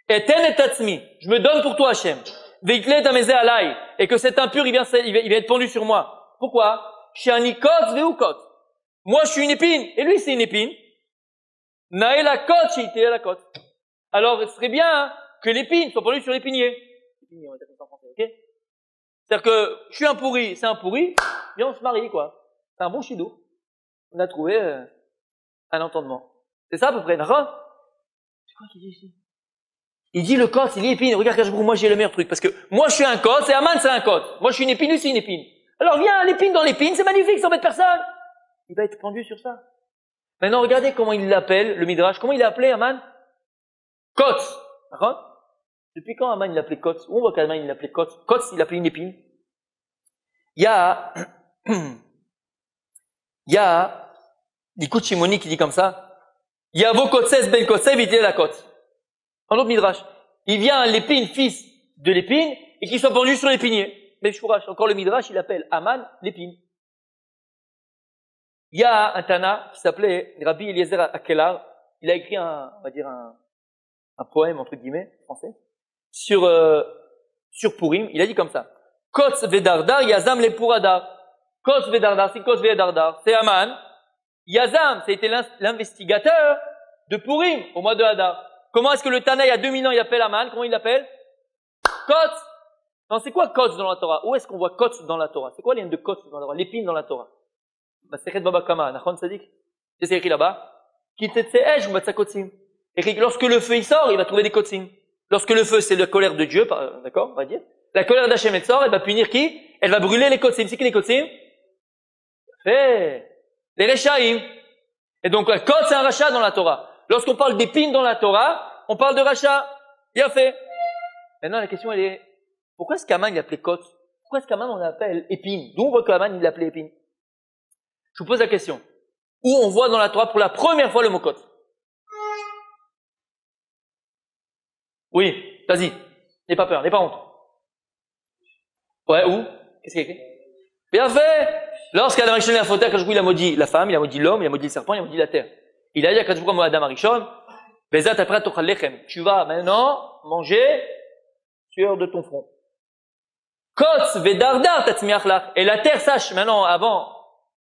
Eten et tatzmi. Je me donne pour toi, Hachem. Veikle tameze alai. Et que cet impur, il va être pendu sur moi. Pourquoi? Shani kot veukot. Moi, je suis une épine. Et lui, c'est une épine. Naela kot sheite la kot. Alors, ce serait bien que l'épine soit pendue sur l'épinier. L'épinier, on va dire comme ça en français, ok? C'est-à-dire que je suis un pourri, c'est un pourri. Viens, on se marie, quoi. C'est un bon chidou. On a trouvé un entendement. C'est ça à peu près, d'accord? C'est quoi qu'il dit ici? Il dit le code, il est épine. Regarde, moi j'ai le meilleur truc. Parce que moi je suis un code, c'est Haman, c'est un code. Moi je suis une épine, lui c'est une épine. Alors viens, l'épine dans l'épine, c'est magnifique, ça embête personne. Il va être pendu sur ça. Maintenant regardez comment il l'appelle, le Midrash. Comment il a appelé Haman? Kotz. D'accord? Depuis quand Haman il l'appelait Kotz? Où on voit qu'Haman il l'appelait Kotz? Kotz il l'appelait une épine. Il y a l'écoute Shimoni qui dit comme ça. Yavo Kotzes ben Kotzev il la Kotz. En autre Midrash, il vient l'épine, fils de l'épine, et qu'il soit pendu sur l'épinier. Mais Shurash, encore le Midrash, il appelle Haman l'épine. Il y a un Tana qui s'appelait Rabbi Eliezer Akelar. Il a écrit un poème, entre guillemets, français, sur Purim. Il a dit comme ça. Kotz vedardar, yazam le puradar. Kotz vedardar, c'est Kotz vedardar. C'est Haman. Yazam, c'était l'investigateur de Purim, au mois de Hadar. Comment est-ce que le Tana, il y a 2000 ans, il appelle Haman? Comment il l'appelle? Kotz. Non, c'est quoi Kotz dans la Torah? Où est-ce qu'on voit Kotz dans la Torah? C'est quoi les de Kotz dans la Torah? L'épine dans la Torah. Masechet Baba Kama, Nachon Sadik. C'est écrit là-bas. Kitetse'esh ou Matzakotzim. Écrit que lorsque le feu il sort, il va trouver des kotzim. Lorsque le feu, c'est la colère de Dieu, d'accord, on va dire. La colère d'Hachem, elle sort, elle va punir qui? Elle va brûler les kotzim. C'est qui les kotzim? Les Rechaim. Et donc, Kotz, c'est un rachat dans la Torah. Lorsqu'on parle d'épines dans la Torah, on parle de rachat. Bien fait. Maintenant, la question, elle est, pourquoi est-ce qu'Haman, il appelait Kotz? Pourquoi est-ce qu'Haman, on l'appelle épine? D'où on voit qu'Haman, il l'appelait épine? Je vous pose la question. où on voit dans la Torah pour la première fois le mot Kotz. Oui, vas-y. N'aie pas peur, n'aie pas honte. Ouais, où? Qu'est-ce qu'il y a écrit? Bien fait! Lorsqu'Adam Arishon a fauté, il a maudit la femme, il a maudit l'homme, il a maudit le serpent, il a maudit la terre. Il a dit à Kadjouka Adam Arishon, Bezat après tochal lechem. Tu vas maintenant manger sueur de ton front. Kotz vedardar tatzmiach lach. Et la terre sache, maintenant, avant,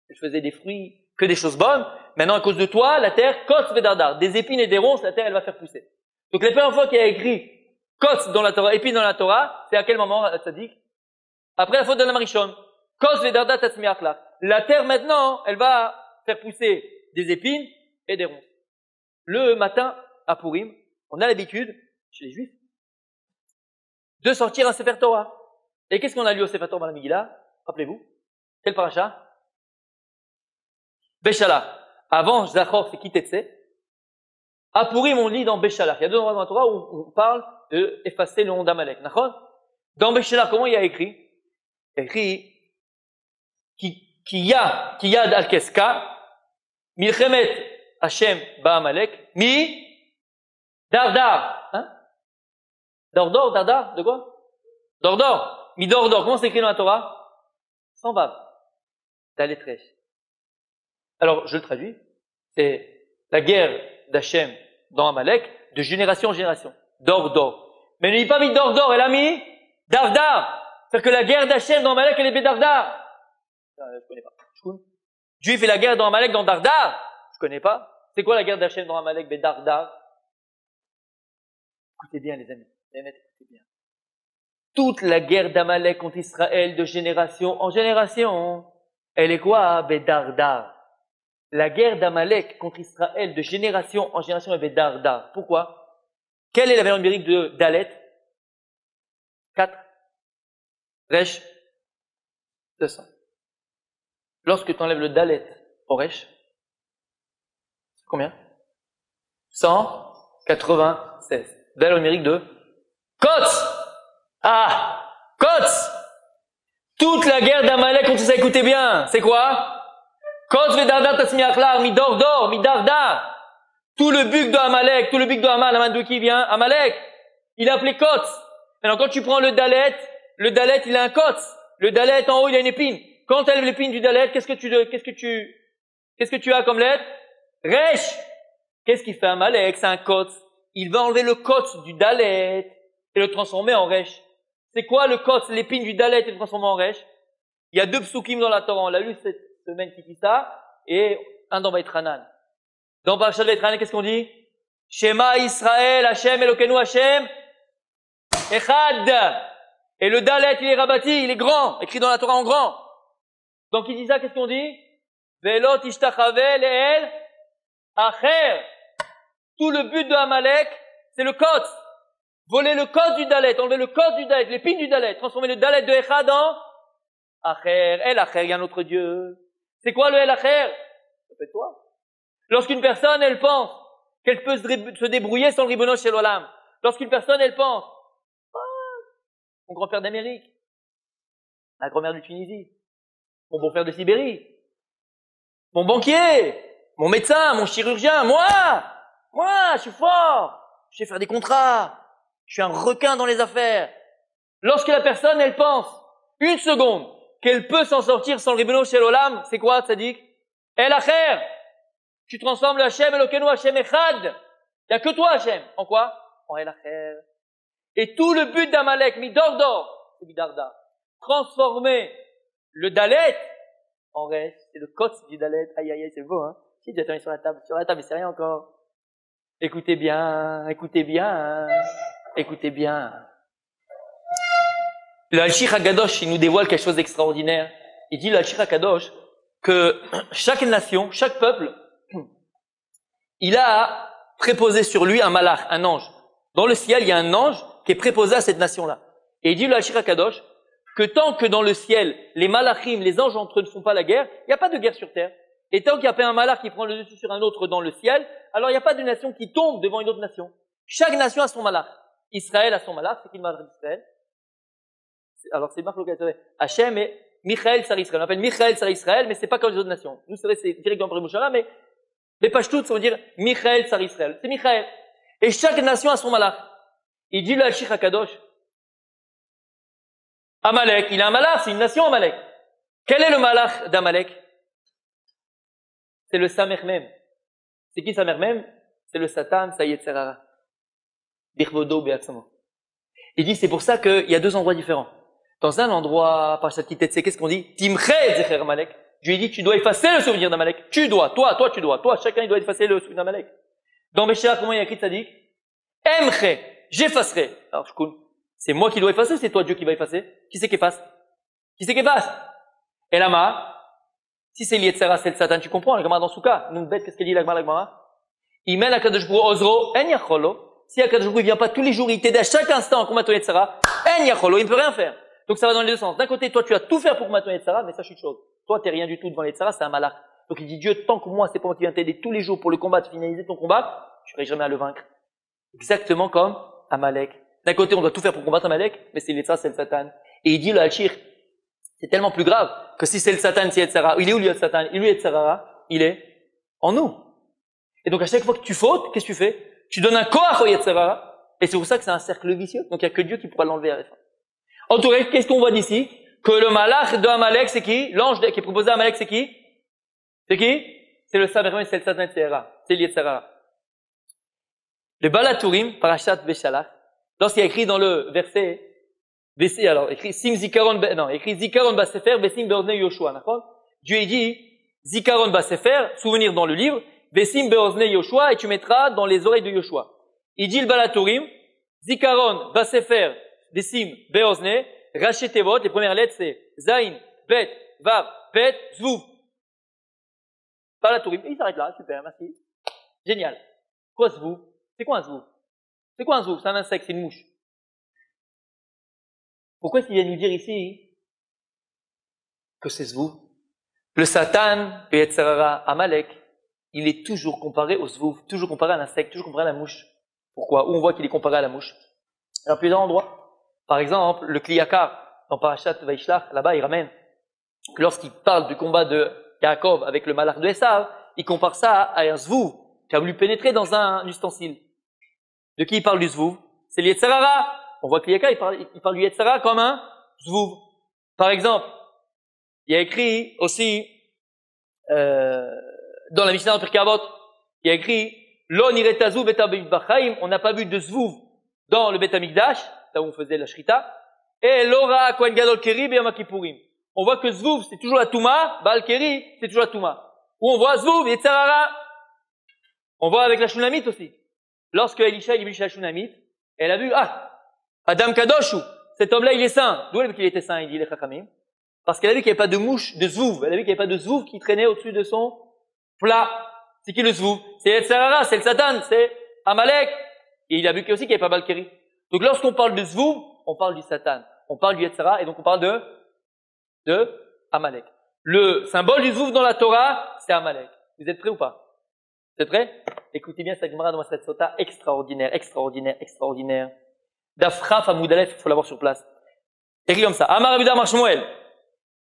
elle faisait des fruits, que des choses bonnes. Maintenant, à cause de toi, la terre, kotz vedardar. Des épines et des ronces, la terre, elle va faire pousser. Donc, la première fois qu'il y a écrit kotz dans la Torah, épines dans la Torah, c'est à quel moment, Tzadik? Après la faute d'Adam Arishon. Kotz vedardar tatzmiach lach. La terre, maintenant, elle va faire pousser des épines et des ronces. Le matin, à Purim, on a l'habitude, chez les Juifs, de sortir un Sefer Torah. Et qu'est-ce qu'on a lu au Sefer Torah dans la Megillah? Rappelez-vous. Quel paracha? Beshalach. Avant, Zachor, c'est Kitetse. À Purim, on lit dans Beshalach. Il y a deux endroits dans la Torah où on parle de effacer le nom d'Amalek. Dans Beshalach, comment il y a écrit? Il y a écrit Kiyad al-Keska, Milchemet Hashem Ba'amalek, Mi Dardar. Hein? Dordor, Dardar, de quoi? Dordor. Mi Dordor. Comment c'est écrit dans la Torah? Sans vav. Daletresh. Alors, je le traduis. C'est la guerre d'Hachem dans Amalek, de génération en génération. Dordor. Mais il n'a pas mis Dordor, elle a mis Dardar. C'est-à-dire que la guerre d'Hachem dans Amalek, elle est Bédardar. Je connais pas. Dieu fait la guerre dans Amalek dans Dardar. Je connais pas. C'est quoi la guerre d'Hachem dans Amalek, Bédardar? Écoutez bien, les amis. Écoutez bien. Toute la guerre d'Amalek contre Israël de génération en génération, elle est quoi? Bédardar. La guerre d'Amalek contre Israël de génération en génération est Bédardar. Pourquoi? Quelle est la valeur numérique de Dalet? 4. Resh 200. Lorsque tu enlèves le Dalet au Resh, c'est combien? 196. Valeur numérique de Kotz. Ah, Kotz. Toute la guerre d'Amalek contre ça, écoutez bien, c'est quoi? Kotz vedardar tatzmiachlar, mi dordor, mi dardar. Tout le buc de Amalek, tout le buc de Amal, de qui vient? Amalek. Il est appelé Kotz. Maintenant, quand tu prends le Dalet, il a un Kotz. Le Dalet, en haut, il a une épine. Quand tu enlèves l'épine du Dalet, qu'est-ce que tu as comme lettre? Resh. Qu'est-ce qu'il fait Amalek? C'est un Kotz. Il va enlever le Kotz du Dalet et le transformer en Resh. C'est quoi le Kotz, l'épine du Dalet et le transformer en Resh? Il y a 2 psukim dans la Torah. On l'a lu cette semaine qui dit ça, et un dans Vaïtranan. Dans Parashat Vaïtranan, qu'est-ce qu'on dit? Shema Israël, Hashem Elokeinu Hashem, Echad. Et le Dalet, il est rabbati, il est grand, écrit dans la Torah en grand. Donc il dit ça, qu'est-ce qu'on dit? Velot ishtachave le'el acher. Tout le but de Amalek, c'est le Kotz. Voler le Kotz du Dalet, enlever le Kotz du Dalet, l'épine du Dalet, transformer le Dalet de Echad en Acher. El Acher, il y a un autre Dieu. C'est quoi le El Acher? Répète-toi. Lorsqu'une personne, elle pense qu'elle peut se débrouiller sans le Ribono Shel Olam. Lorsqu'une personne, elle pense, mon grand-père d'Amérique, ma grand-mère de Tunisie, mon beau-frère de Sibérie, mon banquier, mon médecin, mon chirurgien, moi, je suis fort, je sais faire des contrats, je suis un requin dans les affaires. Lorsque la personne, elle pense, une seconde, qu'elle peut s'en sortir sans le Ribono Shel Olam, c'est quoi, Tzadik? El Acher. Tu transformes le Hashem Elokeinu Hashem Echad. Il n'y a que toi, Hashem. En quoi? En El Acher. Et tout le but d'Amalek, Midordor, c'est Midarda. Transformer le Dalet en Resh. C'est le Kotz du Dalet. Aïe, aïe, aïe, c'est beau, hein? Si, tu as mis sur la table, mais c'est rien encore. Écoutez bien, écoutez bien, écoutez bien. Le Hashir HaKadosh, il nous dévoile quelque chose d'extraordinaire. Il dit, le Hashir HaKadosh, que chaque nation, chaque peuple, il a préposé sur lui un malach, un ange. Dans le ciel, il y a un ange qui est préposé à cette nation-là. Et il dit, le Hashir HaKadosh, que tant que dans le ciel, les malachim, les anges entre eux ne font pas la guerre, il n'y a pas de guerre sur terre. Et tant qu'il n'y a pas un malach qui prend le dessus sur un autre dans le ciel, alors il n'y a pas de nation qui tombe devant une autre nation. Chaque nation a son malach. Israël a son malach, c'est qui le malach d'Israël? Alors c'est Marc Local, Hachem et Michael Sar Israël. On appelle Michael Sar Israël, mais c'est pas comme les autres nations. Nous, c'est vrai, c'est directement par Mouchala, mais les Pashtuts, ça veut dire Michael Sar Israël. C'est Michael. Et chaque nation a son malach. Il dit le Hachich HaKadosh. Amalek, il a un malach, c'est une nation Amalek. Quel est le malach d'Amalek? C'est le Samer même. C'est qui Samer même? C'est le Satan, ça y est, Tzerara. Birvodo Beatzamo. Il dit, c'est pour ça qu'il y a deux endroits différents. Dans un endroit, par cette petite qu'est-ce qu'on dit? Timche Zecher Amalek. Dieu dit, tu dois effacer le souvenir d'Amalek. Tu dois, toi, tu dois. Toi, chacun, il doit effacer le souvenir d'Amalek. Dans Béchéa, comment il y a écrit Tzadik? Emche, j'effacerai. Alors, je coule. C'est moi qui dois effacer ou c'est toi Dieu qui va effacer? Qui c'est qui efface? Qui c'est qui efface? Et Lama, si c'est l'Yetzera, c'est le Satan, tu comprends, la Gemara dans Souka. Nous, bête, qu'est-ce qu'elle dit la Gemara? Il mène à Kadosh Baruch Ozro, en yacholo. Si Kadosh Baruch il vient pas tous les jours, il t'aide à chaque instant à combattre ton Yetzera, en yacholo, il ne peut rien faire. Donc ça va dans les deux sens. D'un côté, toi, tu vas tout faire pour combattre ton Yetzera, mais sache une chose. Toi, t'es rien du tout devant l'Yetzera, c'est un malach. Donc il dit, Dieu, tant que moi, c'est pas moi qui viens t'aider tous les jours pour le combattre, finaliser ton combat, tu n'arrives jamais à le vaincre. Exactement comme Amalek. D'un côté, on doit tout faire pour combattre Amalek, mais c'est l'Yetzera, c'est le Satan. Et il dit, le Hachir, c'est tellement plus grave que si c'est le Satan, c'est Yetzera. Il est où le Satan? Il est Yetzera. Il est en nous. Et donc à chaque fois que tu fautes, qu'est-ce que tu fais? Tu donnes un koach au Yetzera. Et c'est pour ça que c'est un cercle vicieux. Donc il n'y a que Dieu qui pourra l'enlever à la fin. En tout cas, qu'est-ce qu'on voit d'ici? Que le malach de Amalek, c'est qui? L'ange qui est proposé à Amalek, c'est qui? C'est qui? C'est le Saberman, c'est le Satan Yetzera. C'est l'Yetzera. Le Balatourim, Parashat Beshalach, lorsqu'il y a écrit dans le verset Bessi, alors, écrit Sim Zikaron, non, écrit Zikaron Basefer, Bessim Beozne Yoshua, d'accord? Dieu, il dit, Zikaron Basefer, souvenir dans le livre, Bessim Beozne Yoshua, et tu mettras dans les oreilles de Yoshua. Il dit le Balatourim, Zikaron Basefer, Bessim Beozne, Rachetevot, les premières lettres c'est Zain, Bet, Vav, Bet, Zvuv. Balatourim, il s'arrête là, super, merci. Génial. Quoi Zvuv? C'est quoi un Zvuv? C'est quoi un Zvuv? C'est un insecte, c'est une mouche. Pourquoi est-ce qu'il vient nous dire ici que c'est Zvuv? Le Satan, le Yetzerara, Amalek, il est toujours comparé au Zvuv, toujours comparé à l'insecte, toujours comparé à la mouche. Pourquoi? Où on voit qu'il est comparé à la mouche? À plusieurs endroits. Par exemple, le Kliyakar, dans Parashat Vaishlach, là-bas, il ramène que lorsqu'il parle du combat de Yaakov avec le malach de Esav, il compare ça à un Zvuv qui a voulu pénétrer dans un ustensile. De qui il parle du Zvuv? C'est le Yetzerara. On voit que Kliyakar, il parle du Yetzera comme un Zvuv. Par exemple, il y a écrit aussi, dans la Mishnah en Pirkei Avot, il y a écrit, Lo nireta Zvuv et Bachaim, on n'a pas vu de Zvuv dans le Bet Hamikdash, là où on faisait la Shrita, et Lora Kohen Gadol Keri B'Yom Kippourim. On voit que Zvuv, c'est toujours la Touma, Baal Keri, c'est toujours la Touma. Où on voit Zvuv, Yetzerara. On voit avec la Shunamite aussi. Lorsque Elisha, il est venu chez la Shunamite, elle a vu, Adam Kadoshu, cet homme-là, il est saint. D'où elle a vu qu'il était saint, il dit les Chachamim? Parce qu'elle a vu qu'il n'y avait pas de mouche, de Zvuv. Elle a vu qu'il n'y avait pas de Zvuv qui traînait au-dessus de son plat. C'est qui le Zvuv? C'est Yetzerara, c'est le Satan, c'est Amalek. Et il a vu aussi qu'il n'y avait pas Balkeri. Donc lorsqu'on parle de Zvuv, on parle du Satan. On parle du Yetzerara et donc on parle de Amalek. Le symbole du Zvuv dans la Torah, c'est Amalek. Vous êtes prêts ou pas? Vous êtes prêts? Écoutez bien cette Gemara dans Maseret Sota, extraordinaire, extraordinaire, extraordinaire. D'Afraf à Moudalef, il faut l'avoir sur place. Écrit comme ça. Amar Rabbi Yuda Amar Shmuel.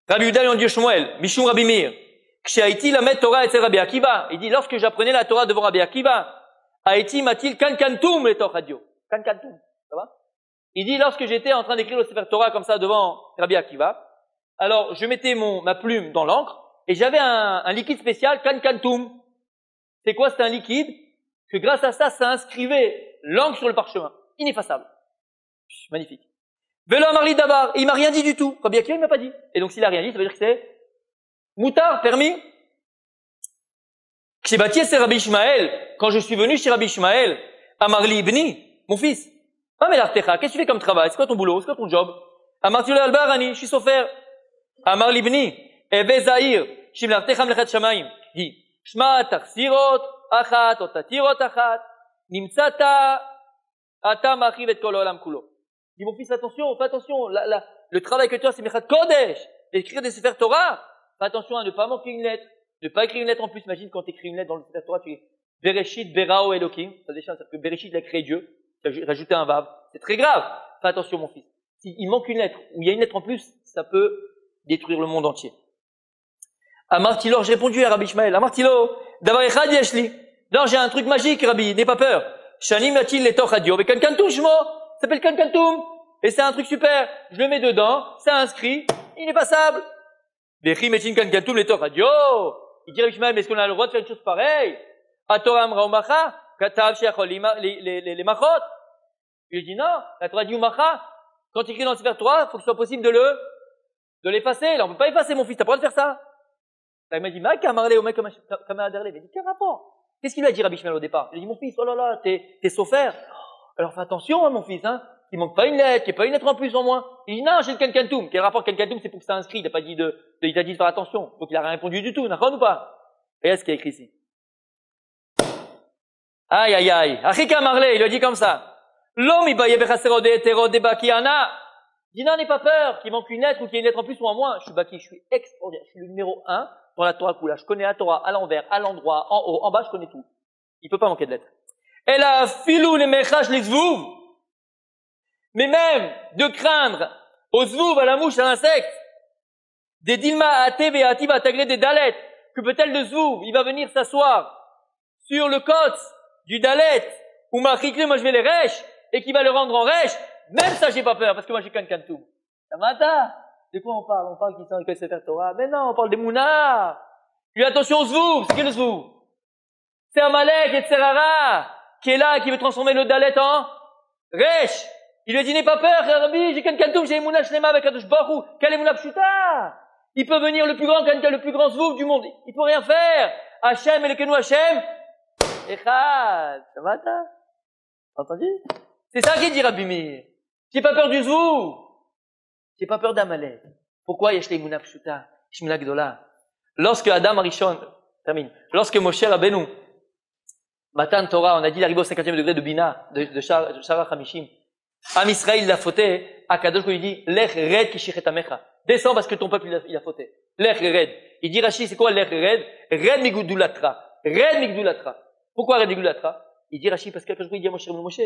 Rabbi Yuda lui a dit Shmuel, Mishum Rabbi Meir. Kshaiti la met Torah et Rabbi Akiva. Il dit, lorsque j'apprenais la Torah devant Rabbi Akiva, Haïti m'a-t-il kankantum les radio. Kankantum. Ça va? Il dit, lorsque j'étais en train d'écrire le Sefer Torah comme ça devant Rabbi Akiva, alors je mettais ma plume dans l'encre et j'avais un liquide spécial, kankantum. C'est quoi? C'est un liquide que grâce à ça, ça inscrivait l'encre sur le parchemin. Ineffaçable. Magnifique. Velo Amarli Dabar, il m'a rien dit du tout. Rabbi Akiva, il m'a pas dit. Et donc, s'il a rien dit, ça veut dire que c'est moutard, permis. Ksebati, c'est Rabbi Ishmael. Quand je suis venu chez Rabbi Ishmael, Amarli Ibni, mon fils. Ah, mais l'artecha, qu'est-ce que tu fais comme travail? C'est quoi ton boulot? C'est quoi ton job? Amartule Albarani, je suis sofer. Amarli Ibni, Ebe Zahir, Shim l'artecha mlechat shamaim. Dit, Shma tarsirot, achat, otatirot achat, nimtsata, Ata machiv et kol olam kulo. Dis mon fils, attention, fais attention, le travail que tu as, c'est Mechat Kodesh, écrire des Sefer Torah. Fais attention à ne pas manquer une lettre, ne pas écrire une lettre en plus. Imagine quand tu écris une lettre dans le Sefer Torah, tu dis Bereshit Berao Elokim, ça déchire, c'est-à-dire que Bereshit il a créé Dieu, tu as rajouté un vav. C'est très grave. Fais attention mon fils. S'il manque une lettre, ou il y a une lettre en plus, ça peut détruire le monde entier. Amartilo, j'ai répondu à Rabbi Ishmael, Amartilo, Davar Echad Yeshli. Non, j'ai un truc magique, Rabbi, n'aie pas peur. Shanim Latil Letor Radio, mais Kankantum Shmo, ça s'appelle Kankantum. Et c'est un truc super. Je le mets dedans, c'est inscrit, il est passable. Vechi Mechin Kankantum Letor Radio. Il dit Rabbi Ishmael, mais est-ce qu'on a le droit de faire une chose pareille? Atorah Amra Umacha, Katav Sheachol les Machot. Il lui dit non, la Torah dit Umacha. Quand il écrit dans le Sefer Torah, il faut que ce soit possible de l'effacer. Là, on peut pas effacer mon fils, t'as pas le droit de faire ça. Là, il m'a dit, mais Kamarle, au mec, comme Aderle. Il m'a dit, quel rapport? Qu'est-ce qu'il lui a dit Rabbi Ishmael au départ? Il a dit, mon fils, oh là là, t'es sauf-faire. Alors fais attention, hein, mon fils, hein. Il manque pas une lettre, qu'il n'y ait pas une lettre en plus en moins. Il dit, non, j'ai le Kankantum. Quel rapport Kankantum? C'est pour que ça inscrit. Il a pas dit il t'a dit de faire attention. Donc il a rien répondu du tout, d'accord ou pas? Regardez ce qu'il y a écrit ici. Aïe, aïe, aïe. Achika Marle, il lui a dit comme ça. L'homme, il baille bechaserode eterode bakiana. Il dit, non, n'aie pas peur, qu'il manque une lettre ou qu'il y ait une lettre en plus ou en moins. Je suis baki, je suis extraordinaire. Je suis le numéro 1 dans la Torah Kula. Je connais la Torah à l'envers, à l'endroit, en haut, en bas, je connais tout. Il peut pas manquer de lettres. Elle a filou les mechash les zvouv. Mais même de craindre aux zvouv, à la mouche, à l'insecte, des dilma atev et ativ atagre des dalets, que peut-être le zvouv, il va venir s'asseoir sur le côte du dalet, ou machikle, moi je vais les rêches, et qui va le rendre en rêche. Même ça, j'ai pas peur, parce que moi j'ai Kankantum. Tamata. De quoi on parle? On parle qu'ils sont que c'est faire Torah. Mais non, on parle des Mouna. Lui, attention au Zvouv. C'est qui le Zvouv? C'est Amalek et Tserara, qui est là, qui veut transformer le Dalet en Resh. Il lui a dit, n'aie pas peur, Rabbi, j'ai Kankantum, j'ai Mouna Shlema avec Kadosh Baruch Hu. Quel est Mouna Pshuta? Il peut venir le plus grand Zvouv du monde. Il peut rien faire. Hachem et le Kenou Hachem. Echad. Tamata. Entendu? C'est ça qu'il dit Rabbi Meir. J'ai pas peur du Zvouv. J'ai pas peur d'Amalek. Pourquoi Yeshlei Muna Pshuta, Shmina Gdola? Lorsque Adam Arishon, lorsque Moshe Rabbeinu, Matan Torah, on a dit, il arrive au 50e degré de Bina, de Shara Hamishim. Am Israël, il a fauté. Akadosh lui dit, Lech Red Kishichet Amecha. Descends parce que ton peuple, il a fauté. Lech Red. Il dit Rashi, c'est quoi Lech Red? Red Migdulatra. Red Migdulatra. Pourquoi Red Migdulatra? Il dit Rashi, parce qu'Akadosh lui dit à Moshe,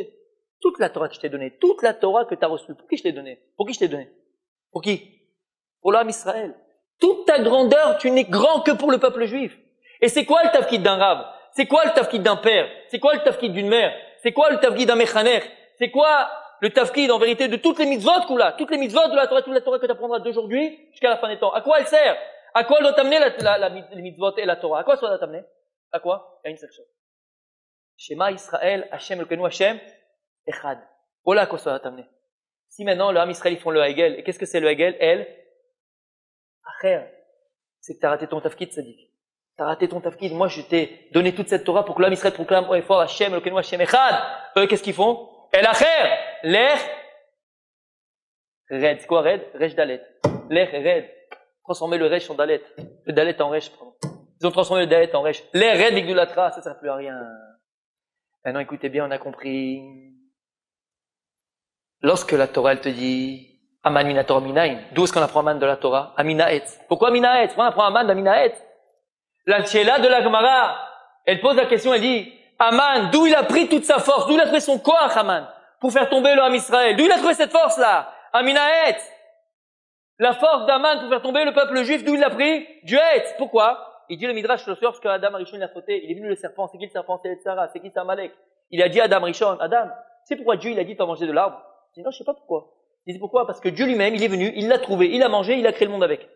toute la Torah que je t'ai donnée, toute la Torah que tu as reçue, pour qui je t'ai donné? Pour qui je t'ai donné? Pour qui? Pour l'homme Israël. Toute ta grandeur, tu n'es grand que pour le peuple juif. Et c'est quoi le tafkid d'un rave? C'est quoi le tafkid d'un père? C'est quoi le tafkid d'une mère? C'est quoi le tafkid d'un mechaner? C'est quoi le tafkid en vérité de toutes les mitzvot Kula? Toutes les mitzvot de la Torah, toute la Torah que tu apprendras d'aujourd'hui jusqu'à la fin des temps. À quoi elle sert? À quoi elle doit t'amener les mitzvot et la Torah? À quoi ça doit t'amener? À quoi? À une seule chose. Shema Israël, Hashem Elokeinu Hashem, Echad. Voilà à quoi ça va t'amener. Si maintenant, le Ham Israël, ils font le Hegel, et qu'est-ce que c'est le Hegel? Elle, Acher, c'est que t'as raté ton tafkid, Sadik. T'as raté ton tafkid. Moi, je t'ai donné toute cette Torah pour que l'homme Israël proclame haut et fort Hashem, Elokeinu Hashem, Echad. Eux, qu'est-ce qu'ils font? El Acher, Lech, Red. C'est quoi Red? Resh Dalet. Lech, Red. Transformer le Resh en Dalet. Le Dalet en Resh, pardon. Ils ont transformé le Dalet en Resh. Lech, Red, Migdulatra, ça sert plus à rien. Maintenant, écoutez bien, on a compris. Lorsque la Torah, elle te dit, Aman mina Torah minayin. D'où est-ce qu'on apprend Aman de la Torah? Aminaet. Pourquoi Aminaet? Pourquoi on apprend Aman d'Aminaet? La Tchéla de la Gemara, elle pose la question, elle dit, Aman, d'où il a pris toute sa force? D'où il a trouvé son koach, Aman? Pour faire tomber le Ham Israël. D'où il a trouvé cette force-là? Aminaet. La force d'Aman pour faire tomber le peuple juif, d'où il l'a pris? Dieu. Pourquoi? Il dit le Midrash le soir, parce que Adam Arishon il a fauté. Il est venu le serpent. C'est qui le serpent? C'est Sarah. C'est qui c'est Amalek? Il a dit à Adam Arishon, Adam, c'est pourquoi Dieu il a dit de pas manger de l'arbre? Il dit non, je sais pas pourquoi. Il dit pourquoi? Parce que Dieu lui-même, il est venu, il l'a trouvé, il a mangé, il a créé le monde avec.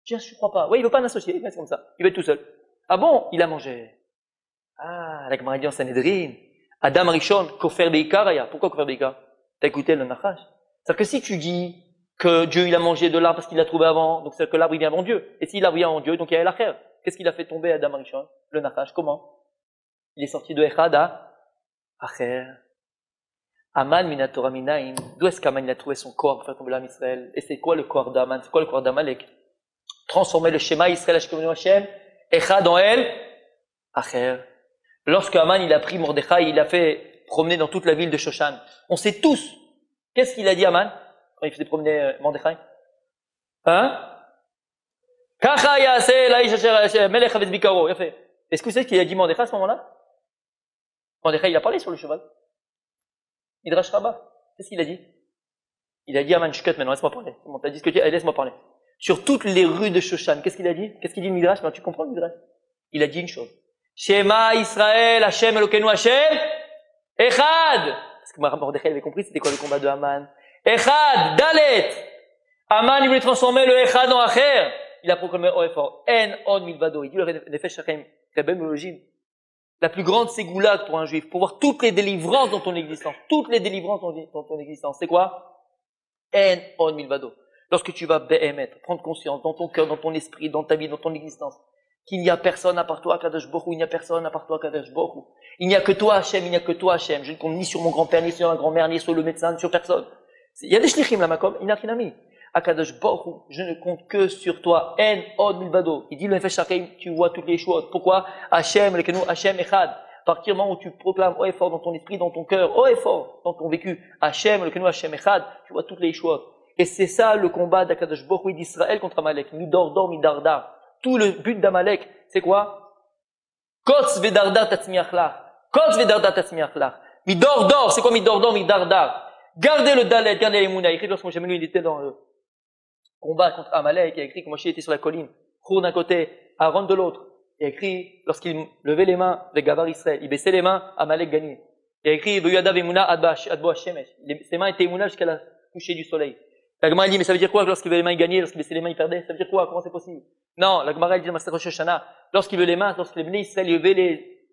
Je dis, je crois pas. Oui, il veut pas un associé, il reste comme ça. Il veut être tout seul. Ah bon? Il a mangé. Ah, la Gemara dit en Sanhedrin. Adam Arishon, Kofer Beikaraya. Pourquoi Kofer Beikar? T'as écouté le Nachash? C'est-à-dire que si tu dis que Dieu il a mangé de l'arbre parce qu'il l'a trouvé avant, donc c'est que l'arbre il vient avant Dieu. Et s'il l'arbre vient avant Dieu, donc il y a l'Acher. Qu'est-ce qu'il a fait tomber Adam Arishon? Le Nachash. Comment? Il est sorti de Echad à Acher. Aman mina Torah minayin. D'où est-ce qu'Aman il a trouvé son corps pour faire tomber l'âme Israël? Et c'est quoi le corps d'Aman? C'est quoi le corps d'Amalek? Transformer le schéma Israël Hashem, Echad en elle, Acher. Lorsque Aman il a pris Mordechai, il l'a fait promener dans toute la ville de Shoshan. On sait tous. Qu'est-ce qu'il a dit Aman quand il faisait promener Mordechai? Hein? Kacha yase laïch asher melech havetz bikaro. Est-ce que vous savez ce qu'il a dit Mordechai à ce moment-là? Mordechai il a parlé sur le cheval. Midrash Rabbah. Qu'est-ce qu'il a dit? Il a dit Aman Shket maintenant, laisse-moi parler. C'est bon, t'as discuté, allez, laisse-moi parler. sur toutes les rues de Shoshan. Qu'est-ce qu'il a dit? Qu'est-ce qu'il dit le Midrash? Ben, tu comprends le Midrash? Il a dit une chose. Shema Israël, Hashem Elokeinu Hashem, Echad. Parce que Mordechai avait compris c'était quoi le combat de Haman. Echad, Dalet. Haman, il voulait transformer le Echad en Acher. Il a proclamé haut et fort. En od milvado. Il dit le Nefesh Shachem, très belle logique. La plus grande ségoulade pour un juif, pour voir toutes les délivrances dans ton existence. Toutes les délivrances dans ton existence. C'est quoi? En od milvado. Lorsque tu vas béhémettre, prendre conscience dans ton cœur, dans ton esprit, dans ta vie, dans ton existence, qu'il n'y a personne à part toi, Kadosh Baruch Hu, il n'y a personne à part toi, Kadosh Baruch Hu. Il n'y a que toi, Hachem, il n'y a que toi, Hachem. Je ne compte ni sur mon grand-père, ni sur ma grand-mère, ni sur le médecin, ni sur personne. Il y a des shlichim là, Makom, inakinami. Akadosh Baruch Hu, je ne compte que sur toi. En od milvado. Il dit le Nefesh Shachem, tu vois toutes les choses. Pourquoi? Hachem, Elokeinu, Hachem, Echad. À partir du moment où tu proclames haut et fort dans ton esprit, dans ton cœur, haut et fort dans ton vécu, Hachem, Elokeinu, Hachem, Echad, tu vois toutes les choses. Et c'est ça le combat d'Akadosh Baruch Hu d'Israël contre Amalek. Midor, midardar. Tout le but d'Amalek, c'est quoi? Kotz vedardar tatzmiachlach. Kotz vedardar tatzmiachlach. Midor, c'est quoi midor, midardar? Gardez le dalet, gardez les mouna. Écrit lorsque Moshe Rabbeinu il était dans le combat contre Amalek, il a écrit que Moshe était sur la colline, Chour d'un côté, Aaron de l'autre. Il a écrit, lorsqu'il levait les mains, les Gavar Israël, il baissait les mains, Amalek gagnait. Il a écrit, Veyadav emuna adbo hashemesh. Ses mains étaient emuna jusqu'à la coucher du soleil. La Gemara dit, mais ça veut dire quoi que lorsqu'il levait les mains, il gagnait, lorsqu'il baissait les mains, il perdait? Ça veut dire quoi? Comment c'est possible? Non, la Gemara dit dans Masechet Rosh Hashanah, lorsqu'il levait les mains, lorsqu'il levait Israël, il levait les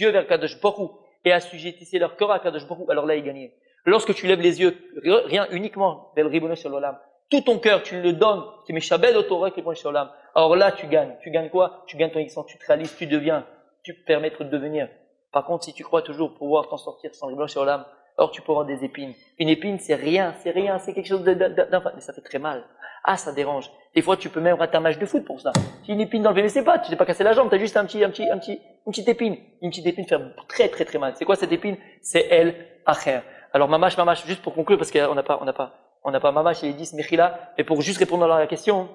yeux vers Kadosh Baruch Hu et assujettissait leur corps à Kadosh Baruch Hu, alors là, il gagnait. Lorsque tu lèves les yeux, rien uniquement vers le Ribono Shel Olam, tout ton cœur, tu le donnes, tu mets Shabbat au Torah, Ribono Shel Olam. Alors là, tu gagnes. Tu gagnes quoi? Tu gagnes ton existence, tu te réalises, tu deviens, tu peux permettre de devenir. Par contre, si tu crois toujours pouvoir t'en sortir sans Ribono Shel Olam, alors tu peux avoir des épines. Une épine, c'est rien, c'est quelque chose d'infâme. Mais ça fait très mal. Ah, ça dérange. Des fois, tu peux même rater un match de foot pour ça. Si une épine dans le PVC, pas, tu t'es pas cassé la jambe, t'as juste une petite épine. Une petite épine fait très, très, très mal. C'est quoi cette épine? C'est El Acher. Alors, mamash, juste pour conclure, parce qu'on n'a pas mamash et les 10 mechila, mais pour juste répondre à la question,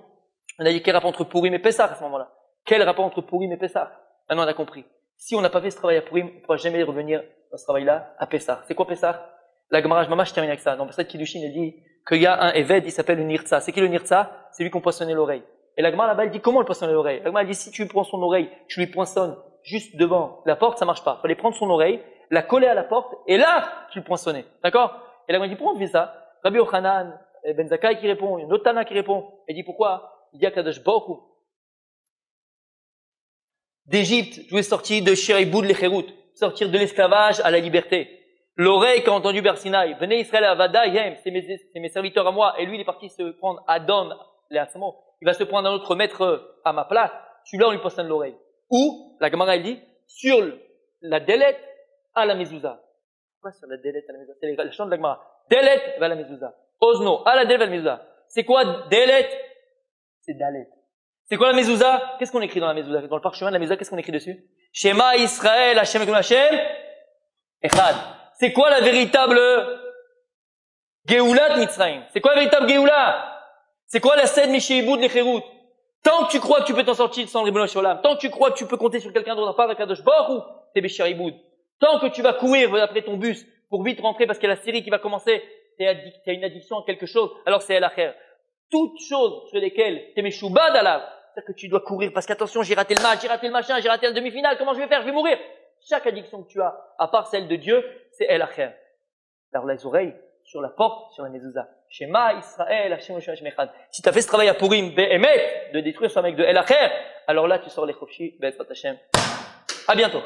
on a dit quel rapport entre Purim et Pessah à ce moment-là? Quel rapport entre Purim et Pessah? Maintenant, on a compris. Si on n'a pas fait ce travail à Purim, on ne pourra jamais revenir dans ce travail-là à Pessah. C'est quoi Pessah? La Gemara Mamash termine avec ça. Dans Pessah Kiddushin, il dit qu'il y a un Eved, il s'appelle le Nirtza. C'est qui le Nirtza? C'est lui qu'on poinçonnait l'oreille. Et la Gemara là-bas, elle dit comment le poinçonner l'oreille? La Gemara dit si tu prends son oreille, tu lui poinçonnes juste devant la porte, ça marche pas. Il fallait prendre son oreille, la coller à la porte, et là, tu le poinçonnais. D'accord? Et la Gemara dit pourquoi on fait ça? Rabbi Yochanan, Ben Zakkai qui répond, une autre Tana qui répond. Elle dit pourquoi? Il dit à Kadosh Baruch Hu d'Égypte, je voulais sortir de Sheriboud Lecherut, sortir de l'esclavage à la liberté. L'oreille qui a entendu Bersinaï, venez Israël Avada Yem, c'est mes serviteurs à moi, et lui il est parti se prendre Adon, il va se prendre un autre maître à ma place, celui-là on lui poissonne l'oreille. Ou, la Gemara elle dit, sur la délette à la mezouza. Pourquoi sur la délette à la mezouza? C'est le chant de la Gemara. Délette va la mezouza. Osno, à la délette va la mezouza. C'est quoi délette? C'est dalet. C'est quoi la mezouza? Qu'est-ce qu'on écrit dans la mezouza? Dans le parchemin de la mezouza, qu'est-ce qu'on écrit dessus? Shema Israël, Hashem Elokeinu Hashem, Echad. C'est quoi la véritable Geulat Mitzrayim? C'est quoi la véritable Geoula? C'est quoi la scène Mishéiboud Lecherut? Tant que tu crois que tu peux t'en sortir sans le Ribono Shel Olam, tant que tu crois que tu peux compter sur quelqu'un d'autre à part Kadosh Baruch Hu, t'es Béchariboud. Tant que tu vas courir après ton bus pour vite rentrer parce qu'il y a la série qui va commencer, t'as une addiction à quelque chose, alors c'est El Acher. Toutes choses sur lesquelles t'es Meshoubad Alav, c'est-à-dire que tu dois courir parce qu'attention, j'ai raté le match, j'ai raté le machin, j'ai raté la demi-finale, comment je vais faire? Je vais mourir. Chaque addiction que tu as, à part celle de Dieu, c'est El Acher. Alors les oreilles, sur la porte, sur la mezouza. Shema Israël, Hashem Hashem Echad. Si tu as fait ce travail à Purim, Be'emet, de détruire ce mec de El Acher, alors là tu sors les Chofshi, Be'ezrat Hashem. À bientôt.